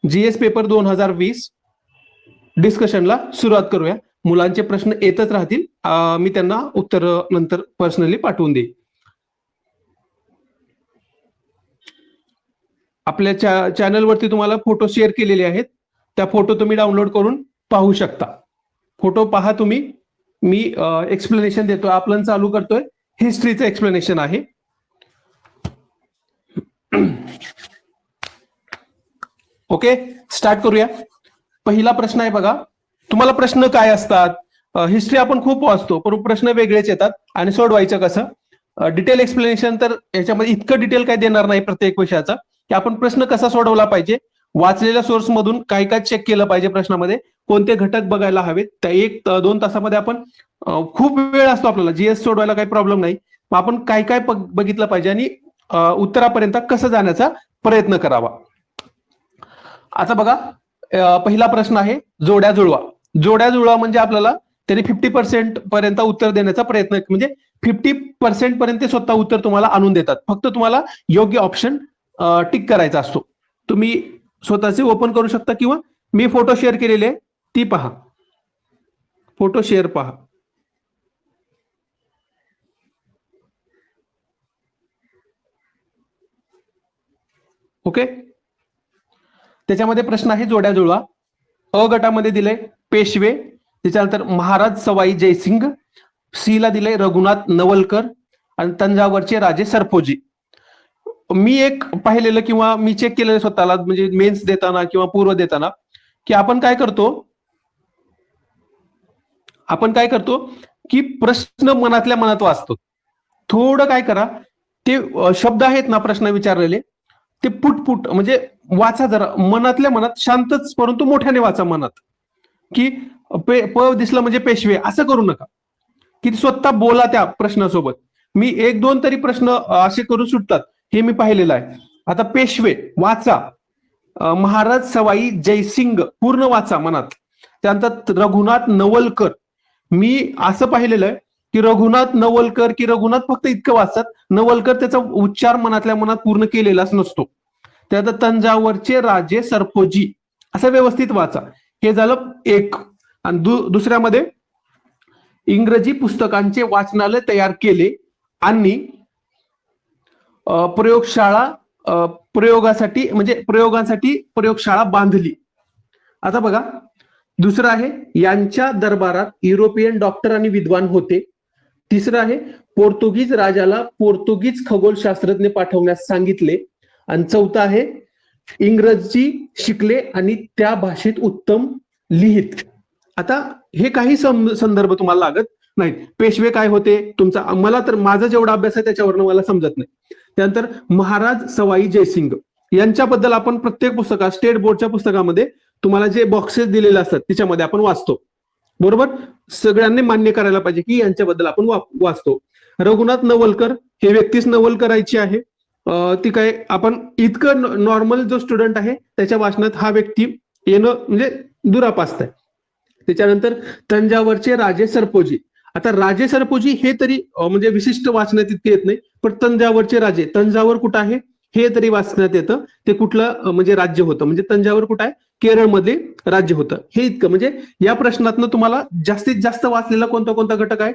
GS paper 2020 डिस्कशनला सुरुवात करूया. मुलांचे प्रश्न येतच राहतील, मी त्यांना उत्तर नंतर पर्सनली पाठवून देईन. आपल्या चॅनलवरती तुम्हाला फोटो शेअर केलेले आहेत, त्या फोटो तुम्ही डाउनलोड करून पाहू शकता. फोटो पहा तुम्ही. मी एक्सप्लेनेशन देतोय, आपण चालू करतोय. हिस्ट्रीचं एक्सप्लेनेशन आहे. ओके, स्टार्ट करूया. पहिला प्रश्न आहे बघा. तुम्हाला प्रश्न काय असतात, हिस्ट्री आपण खूप वाचतो पण प्रश्न वेगळेच येतात आणि सोडवायचं कसं. डिटेल एक्सप्लेनेशन तर याच्यामध्ये इतकं डिटेल काय देणार नाही प्रत्येक विषयाचा, की आपण प्रश्न कसा सोडवला पाहिजे, वाचलेल्या सोर्स मधून काय काय चेक केलं पाहिजे, प्रश्नामध्ये कोणते घटक बघायला हवेत. त्या 1-2 तासामध्ये आपण खूप वेळ असतो आपल्याला, जीएस सोडवायला काही प्रॉब्लेम नाही. मग आपण काय काय बघितलं पाहिजे आणि उत्तरापर्यंत कसं जाण्याचा प्रयत्न करावा. आता बघा, पहिला प्रश्न आहे जोड्या जुळवा. जोड्या जुळवा म्हणजे आपल्याला त्यांनी 50% पर्यंत उत्तर देण्याचा प्रयत्न, म्हणजे 50% पर्यंत ते स्वतः उत्तर तुम्हाला आणून देतात. फक्त तुम्हाला योग्य ऑप्शन टिक करायचा असतो. तुम्ही स्वतःचे ओपन करू शकता किंवा मी फोटो शेअर केलेले ती पहा. फोटो शेअर पहा. ओके, त्याच्यामध्ये प्रश्न आहे जोड्या जुळवा. अ गटामध्ये दिले पेशवे, त्याच्यानंतर महाराज सवाई जयसिंग, सी ला दिले रघुनाथ नवलकर आणि तंजावरचे राजे सरफोजी. मी एक पाहिलेलं किंवा मी चेक केलेलं स्वतःला, म्हणजे मेन्स देताना किंवा पूर्व देताना, की आपण काय करतो की प्रश्न मनातल्या मनात वाचतो. थोडं काय करा, ते शब्द आहेत ना प्रश्न विचारलेले, ते पुटपुट म्हणजे वाचा जरा मनातल्या मनात, शांतच परंतु मोठ्याने वाचा मनात. की प दिसलं म्हणजे पेशवे असं करू नका, की स्वतः बोला त्या प्रश्नासोबत. मी 1-2 तरी प्रश्न असे करून सुटतात, हे मी पाहिलेलं आहे. आता पेशवे वाचा, महाराज सवाई जयसिंग पूर्ण वाचा मनात. त्यानंतर रघुनाथ नवलकर, मी असं पाहिलेलं आहे की रघुनाथ नवलकर की रघुनाथ फक्त इतकं वाचतात, नवलकर त्याचा उच्चार मनातल्या मनात पूर्ण केलेलाच नसतो. त्यानंतर तंजावरचे राजे सरफोजी असं व्यवस्थित वाचा. हे झालं एक. आणि दुसऱ्यामध्ये इंग्रजी पुस्तकांचे वाचनालय तयार केले आणि प्रयोगांसाठी प्रयोगशाळा बांधली. आता बघा, दुसरं आहे यांच्या दरबारात युरोपियन डॉक्टर आणि विद्वान होते. तिसरं आहे पोर्तुगीज राजाला पोर्तुगीज खगोलशास्त्रज्ञ पाठवण्यास सांगितले. आणि चौथं आहे इंग्रजी शिकले आणि त्या भाषेत उत्तम लिहित. आता हे काही संदर्भ तुम्हाला लागत नाहीत. पेशवे काय होते तुमचा, मला तर माझा जेवढा अभ्यास आहे त्याच्यावरनं मला समजत नाही. त्यानंतर महाराज सवाई जयसिंग यांच्याबद्दल आपण प्रत्येक पुस्तकात, स्टेट बोर्डच्या पुस्तकामध्ये तुम्हाला जे बॉक्सेस दिलेले असतात त्याच्यामध्ये आपण वाचतो. बरोबर, सगळ्यांनी मान्य करायला पाहिजे की यांच्याबद्दल आपण वाचतो. रघुनाथ नवलकर हे व्यक्तीच नवल करायची आहे, ती काय आपण इतकं नॉर्मल जो स्टुडंट आहे त्याच्या वाचनात हा व्यक्ती येणं म्हणजे दुरापास्त आहे. त्याच्यानंतर तंजावरचे राजे सरफोजी. आता राजे सरफोजी हे तरी म्हणजे विशिष्ट वाचण्यात इतके येत नाही, पण तंजावरचे राजे, तंजावर कुठं आहे हे तरी वाचण्यात येतं. ते कुठलं म्हणजे राज्य होतं, म्हणजे तंजावर कुठं आहे, केरळमध्ये राज्य होतं, हे इतकं. म्हणजे या प्रश्नातनं तुम्हाला जास्तीत जास्त वाचलेला कोणता घटक आहे,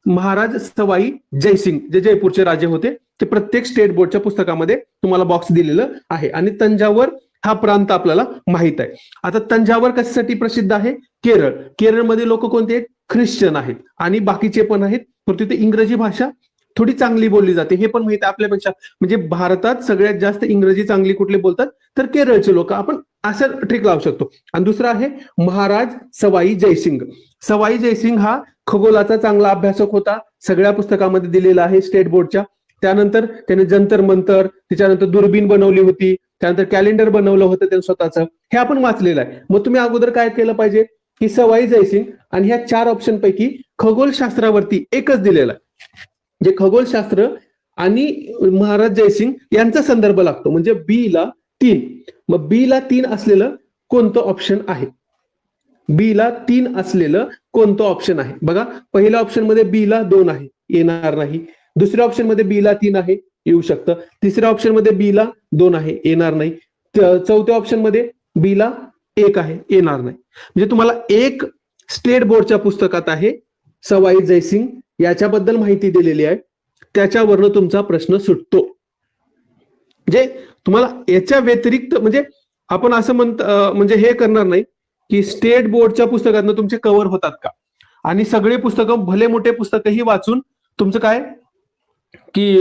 महाराज सवाई जयसिंग जे जयपूरचे राजे होते, ते प्रत्येक स्टेट बोर्डच्या पुस्तकामध्ये तुम्हाला बॉक्स दिलेलं आहे. आणि तंजावर हा प्रांत आपल्याला माहित आहे. आता तंजावर कशासाठी प्रसिद्ध आहे, केरळ. केरळमध्ये लोक कोणते आहेत, ख्रिश्चन आहेत आणि बाकीचे पण आहेत, पण तिथे इंग्रजी भाषा थोडी चांगली बोलली जाते, हे पण माहिती आहे आपल्यापेक्षा. म्हणजे भारतात सगळ्यात जास्त इंग्रजी चांगली कुठले बोलतात तर केरळचे लोक, आपण असं ट्रिक लावू शकतो. आणि दुसरा आहे महाराज सवाई जयसिंग. सवाई जयसिंग हा खगोलाचा चांगला अभ्यासक होता, सगळ्या पुस्तकामध्ये दिलेला आहे स्टेट बोर्डच्या. त्यानंतर त्याने जंतर मंतर, त्याच्यानंतर दुर्बीण बनवली होती, त्यानंतर कॅलेंडर बनवलं होतं त्यानं स्वतःचं, हे आपण वाचलेलं आहे. मग तुम्ही अगोदर काय केलं पाहिजे की सवाई जयसिंग आणि ह्या 4 ऑप्शन पैकी खगोलशास्त्रावरती एकच दिलेला आहे. जे खगोलशास्त्र आणि महाराज जयसिंग यांचा संदर्भ लागतो, म्हणजे बी ला 3. मग बी ला 3 असलेलं कोणतं ऑप्शन आहे, बी ला 3 असलेलं कोणतं ऑप्शन आहे बघा. पहिल्या ऑप्शन मध्ये बी ला 2 आहे, येणार नाही. दुसऱ्या ऑप्शन मध्ये बी ला 3 आहे, येऊ शकतं. तिसऱ्या ऑप्शन मध्ये बी ला 2 आहे, येणार नाही. चौथ्या ऑप्शन मध्ये बी ला 1 आहे, येणार नाही. म्हणजे तुम्हाला एक स्टेट बोर्डच्या पुस्तकात आहे सवाई जयसिंग याच्याबद्दल माहिती दिलेली आहे, त्याच्यावरनं तुमचा प्रश्न सुटतो. म्हणजे तुम्हाला याच्या व्यतिरिक्त म्हणजे आपण असं म्हणजे हे करणार नाही की स्टेट बोर्डच्या पुस्तकातनं तुमचे कव्हर होतात का, आणि सगळे पुस्तकं भले मोठे पुस्तकही वाचून तुमचं काय की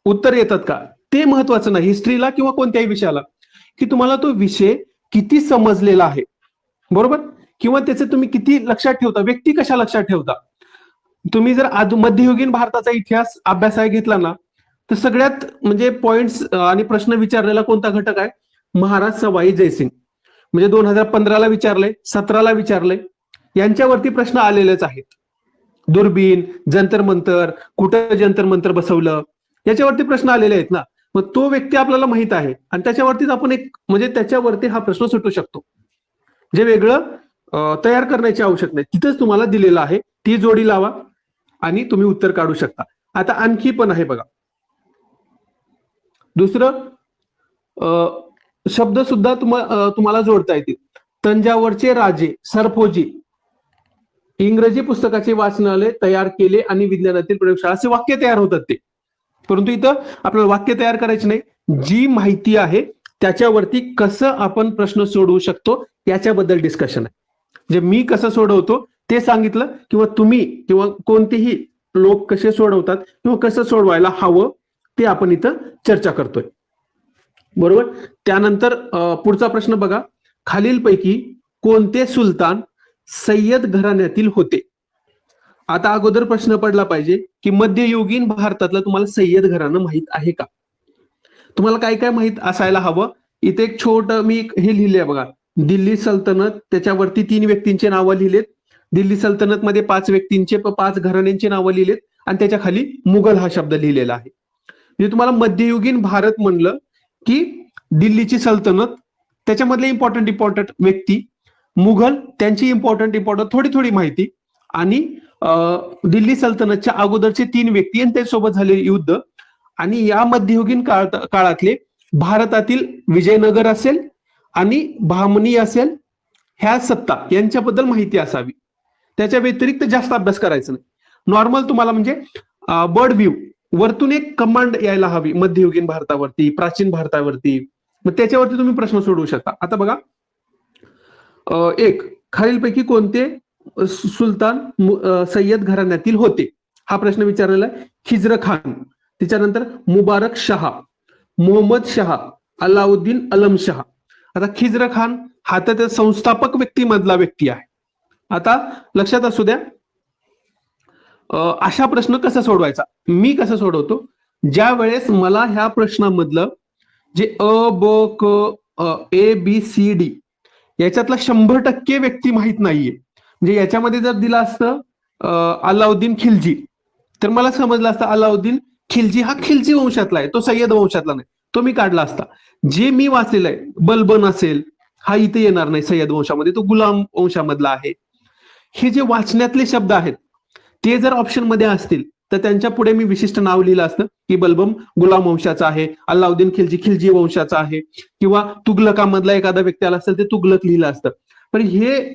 उत्तर येतात का, ते महत्वाचं नाही हिस्ट्रीला किंवा कोणत्याही विषयाला, की तुम्हाला तो विषय किती समजलेला आहे, बरोबर, किंवा त्याचे तुम्ही किती लक्षात ठेवता, व्यक्ती कशा लक्षात ठेवता. तुम्ही जर मध्ययुगीन भारताचा इतिहास अभ्यासाय घेतला ना, तर सगळ्यात म्हणजे पॉइंट्स आणि प्रश्न विचारलेला कोणता घटक आहे, महाराज सवाई जयसिंग. म्हणजे 2015ला विचारलंय, 17ला विचारलंय, यांच्यावरती प्रश्न आलेलेच आहेत. दुर्बीन, जंतर मंतर, कुठं जंतर मंतर बसवलं, याच्यावरती प्रश्न आलेले आहेत ना. मग तो व्यक्ती आपल्याला माहित आहे आणि त्याच्यावरतीच आपण एक म्हणजे त्याच्यावरती हा प्रश्न सुटू शकतो. जे वेगळं तयार करण्याची आवश्यक नाही, तिथंच तुम्हाला दिलेलं आहे, ती जोडी लावा आणि तुम्ही उत्तर काढू शकता. आता आणखी पण आहे बघा, दुसरं शब्द सुद्धा तुम्हाला जोडता येतील. तंजावरचे राजे सरफोजी इंग्रजी पुस्तकाचे वाचनालय तयार केले आणि विज्ञानातील प्रयोगशाळा, असे वाक्य तयार होतात ते. परंतु इथं आपल्याला वाक्य तयार करायचे नाही, जी माहिती आहे त्याच्यावरती कसं आपण प्रश्न सोडवू शकतो याच्याबद्दल डिस्कशन आहे. जे मी कसं सोडवतो ते सांगितलं, किंवा तुम्ही किंवा कोणतेही लोक कसे सोडवतात किंवा कसं सोडवायला हवं ते आपण इथं चर्चा करतोय, बरोबर. त्यानंतर पुढचा प्रश्न बघा, खालीलपैकी कोणते सुलतान सय्यद घराण्यातील होते. आता अगोदर प्रश्न पडला पाहिजे की मध्ययुगीन भारतातलं तुम्हाला सय्यद घराणं माहित आहे का. तुम्हाला काय काय माहित असायला हवं. इथे एक छोट मी हे लिहिले बघा, दिल्ली सल्तनत, त्याच्यावरती 3 व्यक्तींचे नावं लिहिलेत. दिल्ली सल्तनत मध्ये 5 व्यक्तींचे 5 घराण्यांची नावं लिहिलेत आणि त्याच्या खाली मुघल हा शब्द लिहिलेला आहे. म्हणजे तुम्हाला मध्ययुगीन भारत म्हणलं की दिल्लीची सल्तनत, त्याच्यामधले इम्पॉर्टंट व्यक्ती, मुघल त्यांची इम्पॉर्टंट थोडी थोडी माहिती, आणि दिल्ली सल्तनतच्या अगोदरचे 3 व्यक्ती आणि त्याच्यासोबत झालेले युद्ध, आणि या मध्ययुगीन काळातले भारतातील विजयनगर असेल आणि बहामनी असेल, ह्या सत्ता यांच्याबद्दल माहिती असावी. त्याच्या व्यतिरिक्त जास्त अभ्यास करायचा नाही. नॉर्मल तुम्हाला म्हणजे बर्ड व्ह्यू वरतून एक कमांड यायला हवी मध्ययुगीन भारतावरती, प्राचीन भारतावरती, मग त्याच्यावरती तुम्ही प्रश्न सोडवू शकता. आता बघा, एक, खालीलपैकी कोणते सुलतान सय्यद घराण्यातील होते, हा प्रश्न विचारलेला आहे. खिज्र खान, त्याच्यानंतर मुबारक शहा, मोहम्मद शहा, अलाउद्दीन अलम शहा. आता खिज्र खान हा तर त्या संस्थापक व्यक्तीमधला व्यक्ती आहे. आता लक्षात असू द्या, अशा प्रश्न कसा सोडवायचा, मी कसं सोडवतो, ज्या वेळेस मला ह्या प्रश्नामधलं जे अ ब क ए बी सी डी याच्यातला 100% व्यक्ती माहित नाहीये, म्हणजे याच्यामध्ये जर दिलं असतं अलाउद्दीन खिलजी, तर मला समजलं असतं अलाउद्दीन खिलजी हा खिलजी वंशातला आहे, तो सय्यद वंशातला नाही, तो मी काढला असता. जे मी वाचलेलं आहे बलबन असेल, हा इथे येणार नाही सय्यद वंशामध्ये, तो गुलाम वंशामधला आहे. हे जे वाचण्यातले शब्द आहेत ते जर ऑप्शन मध्ये असतील तर त्यांच्या पुढे मी विशिष्ट नाव लिहिलं असतं की बलबन गुलाम वंशाचा आहे, अल्लाउद्दीन खिलजी खिलजी वंशाचा आहे, किंवा तुगलकामधला एखादा व्यक्ती आला असेल ते तुगलक लिहिलं असतं. पण हे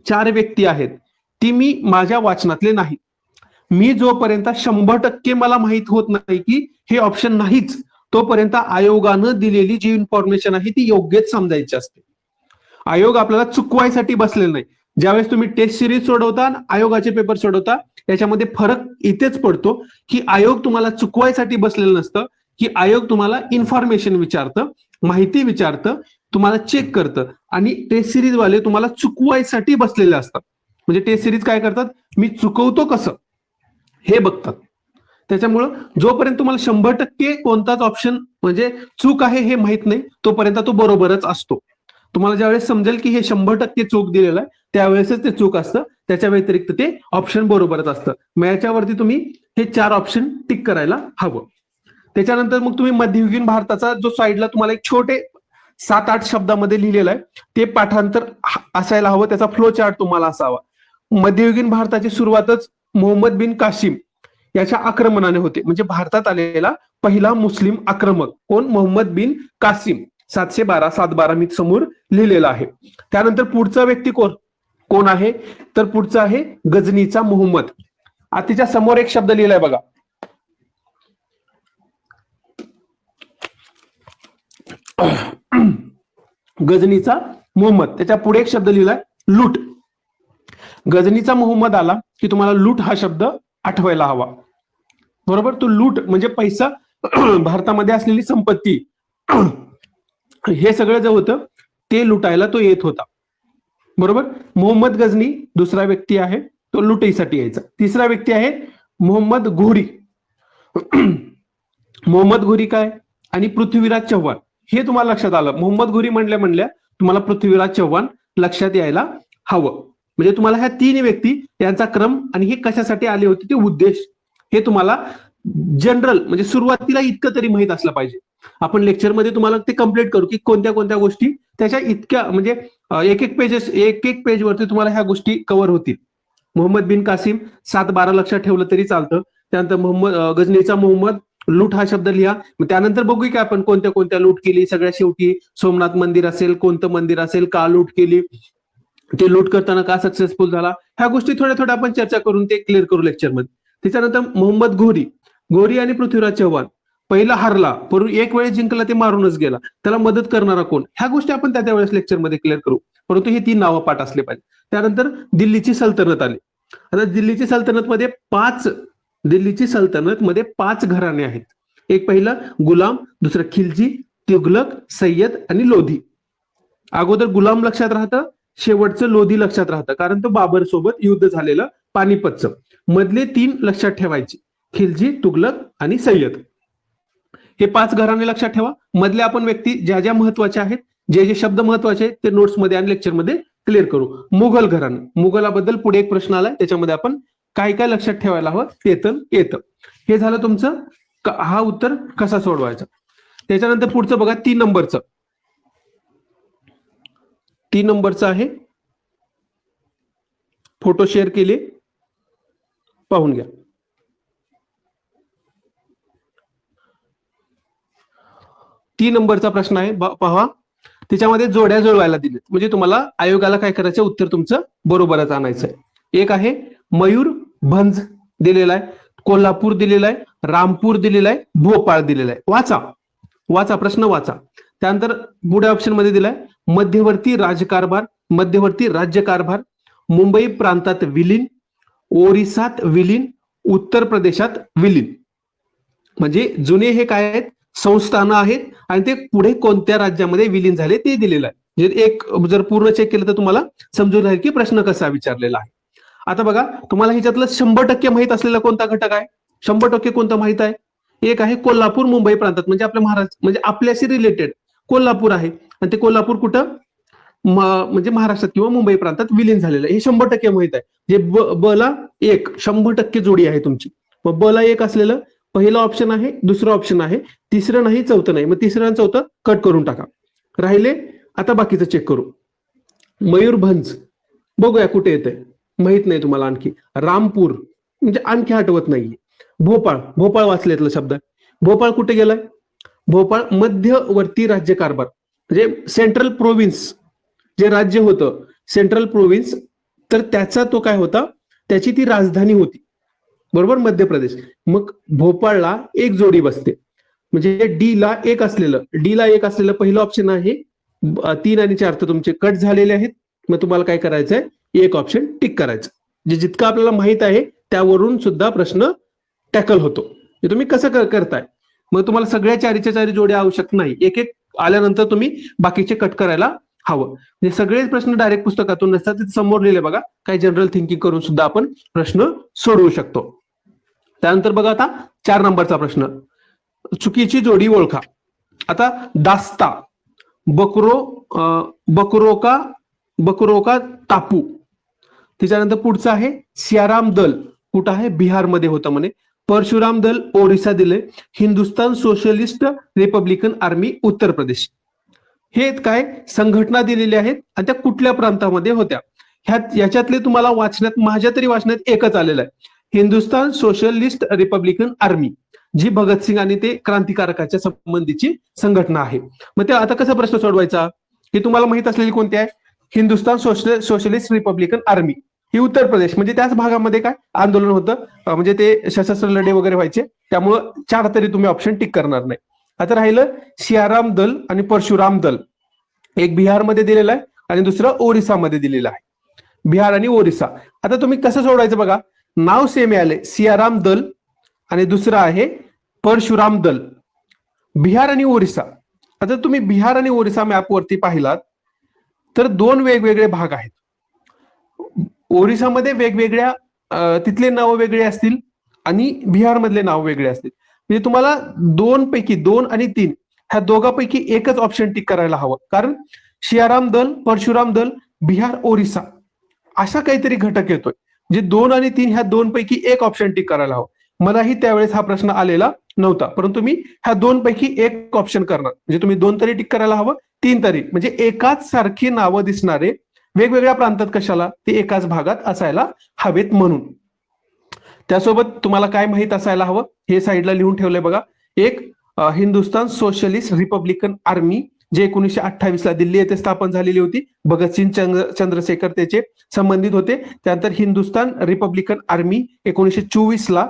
4 व्यक्ती आहेत ती मी माझ्या वाचनातले नाही. मी जोपर्यंत 100% मला माहित होत नाही की हे ऑप्शन नाहीच, तोपर्यंत आयोगानं दिलेली जी इन्फॉर्मेशन आहे ती योग्यच समजायची असते. आयोग आपल्याला चुकवायसाठी बसलेला नाही. ज्यावेळेस तुम्ही टेस्ट सिरीज सोडवता आणि आयोगाचे पेपर सोडवता, याच्यामध्ये फरक इथेच पडतो की आयोग तुम्हाला चुकवायसाठी बसलेलं नसतं, की आयोग तुम्हाला इन्फॉर्मेशन विचारतं, माहिती विचारतं, तुम्हाला चेक करतं, आणि टेस्ट सिरीज वाले तुम्हाला चुकवायसाठी बसलेले असतात. म्हणजे टेस्ट सिरीज काय करतात, मी चुकवतो कसं हे बघतात. त्याच्यामुळं जोपर्यंत तुम्हाला 100% कोणताच ऑप्शन म्हणजे चूक आहे हे माहित नाही, तोपर्यंत तो बरोबरच असतो. तुम्हाला ज्यावेळेस समजेल की हे 100% चूक दिलेलं आहे त्यावेळेसच ते चूक असतं, त्याच्या व्यतिरिक्त ते ऑप्शन बरोबरच असतं. मग याच्यावरती तुम्ही हे 4 ऑप्शन टिक करायला हवं. त्याच्यानंतर मग तुम्ही मध्ययुगीन भारताचा जो साईडला तुम्हाला एक छोटे 7-8 शब्दामध्ये लिहिलेला आहे ते पाठांतर असायला हवं, त्याचा फ्लो चार्ट तुम्हाला असावा. मध्ययुगीन भारताची सुरुवातच मोहम्मद बिन कासिम याच्या आक्रमणाने होते. म्हणजे भारतात आलेला पहिला मुस्लिम आक्रमक कोण, मोहम्मद बिन कासिम. 712 712 मी समोर लिहिलेलं आहे. त्यानंतर पुढचा व्यक्ती कोण आहे, तर पुढचा आहे गजनीचा मोहम्मद. तिच्या समोर एक शब्द लिहिलाय बघा, गजनीचा मोहम्मद. त्याच्या पुढे एक शब्द लिहिलाय लूट. गजनीचा मोहम्मद आला की तुम्हाला लूट हा शब्द आठवायला हवा. बरोबर, तो लूट म्हणजे पैसा, भारतामध्ये असलेली संपत्ती, हे सगळं जे होतं ते लुटायला तो येत होता. बरोबर, मोहम्मद गजनी दुसरा व्यक्ती आहे, तो लुटीसाठी यायचा. तिसरा व्यक्ती आहे मोहम्मद घोरी. मोहम्मद घोरी काय आणि पृथ्वीराज चव्हाण हे तुम्हाला लक्षात आलं. मोहम्मद घोरी म्हणल्या तुम्हाला पृथ्वीराज चव्हाण लक्षात यायला हवं. म्हणजे तुम्हाला ह्या तीन व्यक्ती यांचा क्रम आणि हे कशासाठी आले होते ते उद्देश हे तुम्हाला जनरल म्हणजे सुरुवातीला इतकं तरी माहित असलं पाहिजे. आपण लेक्चरमध्ये तुम्हाला ते कम्प्लीट करू की कोणत्या कोणत्या गोष्टी त्याच्या इतक्या म्हणजे एक पेजवरती तुम्हाला ह्या गोष्टी कव्हर होतील. मोहम्मद बिन कासिम 712 लक्षात ठेवलं तरी चालतं. त्यानंतर गजनीचा मोहम्मद, लूट हा शब्द लिहा. मग त्यानंतर बघू की आपण कोणत्या कोणत्या लूट केली. सगळ्यात शेवटी सोमनाथ मंदिर असेल, कोणतं मंदिर असेल, का लूट केली, ते लूट करताना का सक्सेसफुल झाला, ह्या गोष्टी थोड्या थोड्या आपण चर्चा करून ते क्लिअर करू लेक्चरमध्ये. त्याच्यानंतर मोहम्मद घोरी आणि पृथ्वीराज चव्हाण, पहिला हारला परंतु एक वेळेस जिंकला ते मारूनच गेला, त्याला मदत करणारा कोण, ह्या गोष्टी आपण त्या वेळेस लेक्चरमध्ये क्लिअर करू. परंतु हे 3 नावं पाठ असले पाहिजे. त्यानंतर दिल्लीची सल्तनत आली. आता दिल्लीची सल्तनतमध्ये 5 घराणे आहेत. एक पहिलं गुलाम, दुसरं खिलजी, तुगलक, सय्यद आणि लोधी. अगोदर गुलाम लक्षात राहतं, शेवटचं लोधी लक्षात राहतं, कारण तो बाबर सोबत युद्ध झालेलं पानिपतचं. मधले 3 लक्षात ठेवायचे, खिलजी, तुगलक आणि सय्यद. हे 5 घराणे लक्षात ठेवा. मधले आपण व्यक्ती ज्या ज्या महत्वाच्या आहेत, जे शब्द महत्वाचे आहेत ते नोट्समध्ये आणि लेक्चरमध्ये क्लिअर करू. मुघल घराणं, मुघलाबद्दल पुढे एक प्रश्न आलाय, त्याच्यामध्ये आपण काय काय लक्षात ठेवायला हवं येतं. हे झालं तुमचं हा उत्तर कसा सोडवायचा. त्याच्यानंतर पुढचं बघा 3 नंबरचं. 3 नंबरचं आहे, फोटो शेअर केले, पाहून घ्या. 3 नंबरचा प्रश्न आहे, पहा. त्याच्यामध्ये जोड्या जुळवायला दिलेत, म्हणजे तुम्हाला आयोगाला काय करायचं, उत्तर तुमचं बरोबरच आणायचं आहे. एक आहे मयूरभंज दिलेला आहे, कोल्हापूर दिलेला आहे, रामपूर दिलेला आहे, भोपाळ दिलेला आहे. वाचा प्रश्न वाचा. त्यानंतर पुढे ऑप्शन मध्ये दिलाय मध्यवर्ती राज्यकारभार, मुंबई प्रांतात विलीन, ओरिसात विलीन, उत्तर प्रदेशात विलीन. म्हणजे जुने हे काय आहेत, संस्थानं आहेत आणि ते पुढे कोणत्या राज्यामध्ये विलीन झाले ते दिलेलं आहे. म्हणजे एक जर पूर्ण चेक केलं तर तुम्हाला समजून राहील की प्रश्न कसा विचारलेला आहे. आता बघा, तुम्हाला ह्याच्यातलं 100% माहित असलेला कोणता घटक आहे, 100% कोणता माहित आहे. एक आहे कोल्हापूर मुंबई प्रांतात, म्हणजे आपल्या महाराष्ट्र म्हणजे आपल्याशी रिलेटेड कोल्हापूर आहे आणि ते कोल्हापूर कुठं म्हणजे महाराष्ट्रात किंवा मुंबई प्रांतात विलीन झालेलं आहे, हे 100% माहित आहे. जे ब ला 1 100% जोडी आहे तुमची. मग ब ला 1 असलेलं पहिलं ऑप्शन आहे, दुसरं ऑप्शन आहे, तिसरं नाही, चौथं नाही. मग तिसरं आणि चौथं कट करून टाका. राहिले आता बाकीचं चेक करू. मयूरभंज बघूया कुठे येतंय, माहित नाही तुम्हाला आणखी. रामपूर म्हणजे आणखी आठवत नाहीये. भोपाळ वाचलेतला शब्द आहे. भोपाळ कुठे गेलाय, भोपाळ मध्यवर्ती राज्यकारभार म्हणजे सेंट्रल प्रोव्हिन्स, जे राज्य होतं सेंट्रल प्रोव्हिन्स, तर त्याचा तो काय होता, त्याची ती राजधानी होती. बरोबर, मध्य प्रदेश. मग भोपाळला 1 जोडी बसते, म्हणजे डी ला 1 असलेलं पहिलं ऑप्शन आहे. 3 आणि 4 तर तुमचे कट झालेले आहेत. मग तुम्हाला काय करायचंय, 1 ऑप्शन टिक करायचं. जे जितकं आपल्याला माहित आहे त्यावरून सुद्धा प्रश्न टॅकल होतो. हे तुम्ही कसं करताय. मग तुम्हाला सगळ्या 4च्या 4 जोड्या आवश्यक नाही, एक आल्यानंतर तुम्ही बाकीचे कट करायला हवं. म्हणजे सगळेच प्रश्न डायरेक्ट पुस्तकातून नसतात, ते समोर लिहिले बघा. काही जनरल थिंकिंग करून सुद्धा आपण प्रश्न सोडवू शकतो. त्यानंतर बघा आता 4 नंबरचा प्रश्न, चुकीची जोडी ओळखा. आता दास्ता, बकरोका टापू. त्याच्यानंतर पुढचं आहे सियाराम दल, कुठं आहे, बिहारमध्ये होतं म्हणे. परशुराम दल ओरिसा दिले, Hindustan socialist Republican army Uttar Pradesh. हे काय संघटना दिलेल्या आहेत आणि त्या कुठल्या प्रांतामध्ये होत्या. याच्यातले तुम्हाला वाचण्यात, माझ्या तरी वाचण्यात एकच आलेलं आहे, हिंदुस्थान सोशलिस्ट रिपब्लिकन आर्मी. जी भगतसिंग आणि ते क्रांतिकारकाच्या संबंधीची संघटना आहे. मग ते आता कसा प्रश्न सोडवायचा, की तुम्हाला माहित असलेली कोणती आहे, हिंदुस्थान सोशलिस्ट रिपब्लिकन आर्मी, ही उत्तर प्रदेश, म्हणजे त्याच भागामध्ये काय आंदोलन होतं, म्हणजे ते सशस्त्र लढे वगैरे व्हायचे, त्यामुळं 4 तरी तुम्ही ऑप्शन टिक करणार नाही. आता राहिलं सियाराम दल आणि परशुराम दल, एक बिहारमध्ये दिलेला आहे आणि दुसरं ओरिसामध्ये दिलेलं आहे. बिहार आणि ओरिसा. आता तुम्ही कसं सोडवायचं बघा, नाव सेम आले, सियाराम दल आणि दुसरं आहे परशुराम दल, बिहार आणि ओरिसा. आता तुम्ही बिहार आणि ओरिसा मॅपवरती पाहिलात तर 2 वेगवेगळे भाग आहेत. ओरिसामध्ये वेगवेगळ्या तिथले नाव वेगळे असतील आणि बिहारमधले नाव वेगळे असतील. म्हणजे तुम्हाला 2 पैकी 2 आणि 3 ह्या दोघांपैकी एकच ऑप्शन टिक करायला हवं, कारण सियाराम दल, परशुराम दल, बिहार, ओरिसा असा काहीतरी घटक येतोय. म्हणजे 2 आणि 3 ह्या 2 पैकी एक ऑप्शन टिक करायला हवं. मलाही त्यावेळेस हा प्रश्न आलेला नव्हता, परंतु मी ह्या 2 पैकी एक ऑप्शन करणार. म्हणजे तुम्ही 2 तरी टिक करायला हवं, 3 तरी, म्हणजे एकाच सारखी नावं दिसणारे वेगवेगळ्या प्रांतात कशाला, ते एकाच भागात असायला हवेत म्हणून. त्यासोबत तुम्हाला काय माहित असायला हवं हे साईडला लिहून ठेवलंय बघा. एक, हिंदुस्थान सोशलिस्ट रिपब्लिकन आर्मी, जे 1928 ला दिल्ली येथे स्थापन झालेली होती. भगतसिंग चंद्रशेखर त्याचे संबंधित होते. त्यानंतर हिंदुस्थान रिपब्लिकन आर्मी 1924 ला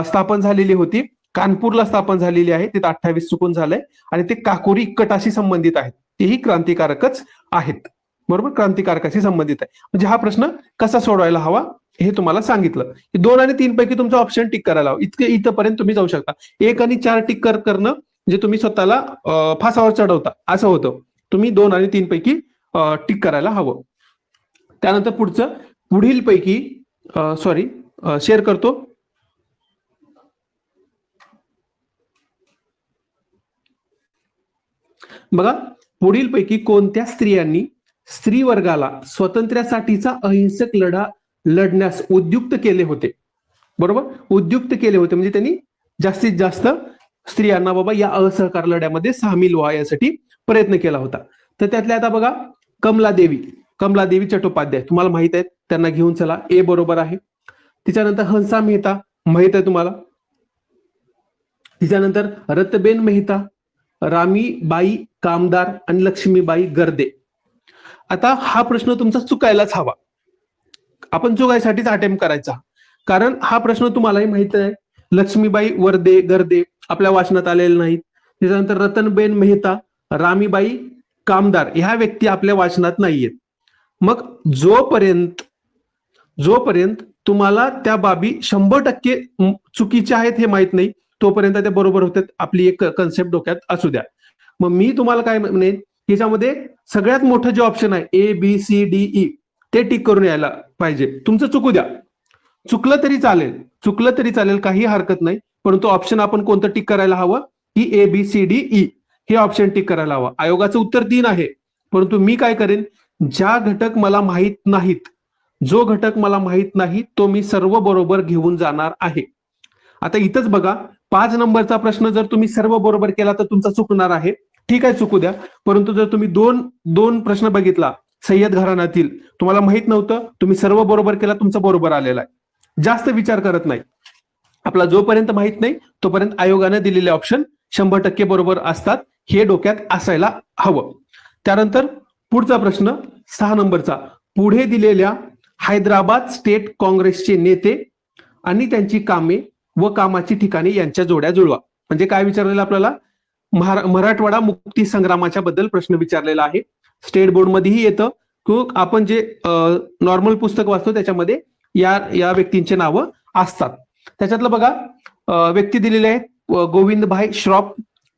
स्थापन झालेली होती, कानपूरला स्थापन झालेली आहे, तिथे 28 चुकून झालंय, आणि ते काकोरी कटाशी संबंधित आहेत, तेही क्रांतिकारकच आहेत. बरोबर, क्रांतिकारकाशी संबंधित आहे. म्हणजे हा प्रश्न कसा सोडवायला हवा हे तुम्हाला सांगितलं. 2 आणि 3 पैकी तुमचा ऑप्शन टिक करायला हवा. इथपर्यंत तुम्ही जाऊ शकता. 1 आणि 4 टिक करणं म्हणजे तुम्ही स्वतःला फासावर चढवता असं होतं. तुम्ही 2 आणि 3 पैकी टिक करायला हवं. त्यानंतर पुढील पैकी शेअर करतो. बघा, पुढील पैकी कोणत्या स्त्रियांनी स्त्री वर्गाला स्वातंत्र्यासाठीचा अहिंसक लढा लढण्यास उद्युक्त केले होते. बरोबर, उद्युक्त केले होते म्हणजे त्यांनी जास्तीत जास्त स्त्रियांना बाबा या असहकार लढ्यामध्ये सामील व्हा यासाठी प्रयत्न केला होता. तर त्यातल्या आता बघा, कमलादेवी चट्टोपाध्याय तुम्हाला माहित आहेत, त्यांना घेऊन चला, ए बरोबर आहे. तिच्यानंतर हंसा मेहता माहित आहे तुम्हाला. तिच्यानंतर रतबेन मेहता, रामीबाई कामदार आणि लक्ष्मीबाई गर्दे. आता हा प्रश्न तुमचा चुकायलाच हवा, आपण चुकायसाठीच अटेम्प्ट करायचा, कारण हा प्रश्न तुम्हालाही माहित आहे. लक्ष्मीबाई गर्दे आपल्या वाचनात आलेले नाहीत. त्याच्यानंतर रतनबेन मेहता, रामीबाई कामदार ह्या व्यक्ती आपल्या वाचनात नाहीयेत. मग जोपर्यंत तुम्हाला त्या बाबी 100% चुकीच्या आहेत हे माहित नाही, तोपर्यंत त्या बरोबर होतात. आपली एक कन्सेप्ट डोक्यात असू द्या. मग मी तुम्हाला काय म्हणेन, त्याच्यामध्ये सगळ्यात मोठं जे ऑप्शन आहे ABCDE ते टिक करून यायला पाहिजे. तुमचं चुकू द्या, चुकलं तरी चालेल, काही हरकत नाही, परंतु ऑप्शन आपण कोणतं टिक करायला हवं, की ABCDE हे ऑप्शन टिक करायला हवं. आयोगाचं उत्तर 3 आहे, परंतु मी काय करेन, जो घटक मला माहित नाही तो मी सर्व बरोबर घेऊन जाणार आहे. आता इथंच बघा, 5 नंबरचा प्रश्न जर तुम्ही सर्व बरोबर केला तर तुमचा चुकणार आहे. ठीक आहे, चुकू द्या, परंतु जर तुम्ही दोन प्रश्न बघितला सय्यद घराण्यातील, तुम्हाला माहित नव्हतं, तुम्ही सर्व बरोबर केला, तुमचा बरोबर आलेला आहे. जास्त विचार करत नाही, आपला जोपर्यंत माहित नाही तोपर्यंत आयोगाने दिलेले ऑप्शन 100% बरोबर असतात, हे डोक्यात असायला हवं. त्यानंतर पुढचा प्रश्न 6 नंबरचा, पुढे दिलेल्या हैदराबाद स्टेट काँग्रेसचे नेते आणि त्यांची कामे व कामाची ठिकाणे यांच्या जोड्या जुळवा. म्हणजे काय विचारलेलं आपल्याला, मराठवाडा मुक्ती संग्रामाच्या बद्दल प्रश्न विचारलेला आहे. स्टेट बोर्ड मध्येही येतं, आपण जे नॉर्मल पुस्तक वाचतो त्याच्यामध्ये या व्यक्तींचे नावं असतात. त्याच्यातलं बघा, व्यक्ती दिलेले आहेत गोविंदभाई श्रॉफ,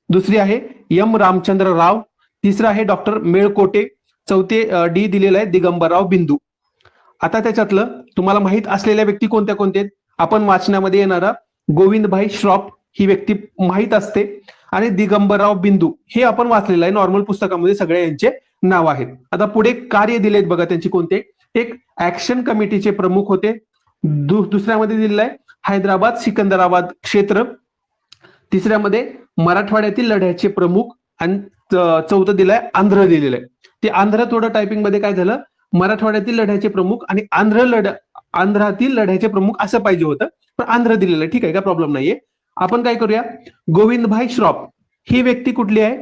दुसरी आहे एम रामचंद्र राव, तिसरं आहे डॉक्टर मेळकोटे, चौथे डी दिलेलं आहे दिगंबरराव बिंदू. आता त्याच्यातलं तुम्हाला माहित असलेल्या व्यक्ती कोणत्या आहेत, आपण वाचण्यामध्ये येणारा गोविंदभाई श्रॉफ ही व्यक्ती माहित असते, आणि दिगंबरराव बिंदू हे आपण वाचलेलं आहे, नॉर्मल पुस्तकामध्ये सगळे यांचे नाव आहेत. आता पुढे कार्य दिलेत बघा त्यांची कोणते, एक ऍक्शन कमिटीचे प्रमुख होते, दुसऱ्यामध्ये दिलेलं आहे हैदराबाद सिकंदराबाद क्षेत्र, तिसऱ्यामध्ये मराठवाड्यातील लढ्याचे प्रमुख, आणि चौथं दिलंय आंध्र दिलेलं आहे. ते आंध्र थोडं टायपिंग मध्ये काय झालं, मराठवाड्यातील लढ्याचे प्रमुख आणि आंध्रातील लढ्याचे प्रमुख असं पाहिजे होतं, पण आंध्र दिलेलं आहे. ठीक आहे, काय प्रॉब्लेम नाहीये. आपण काय करूया, गोविंदभाई श्रॉफ ही व्यक्ती कुठली आहे,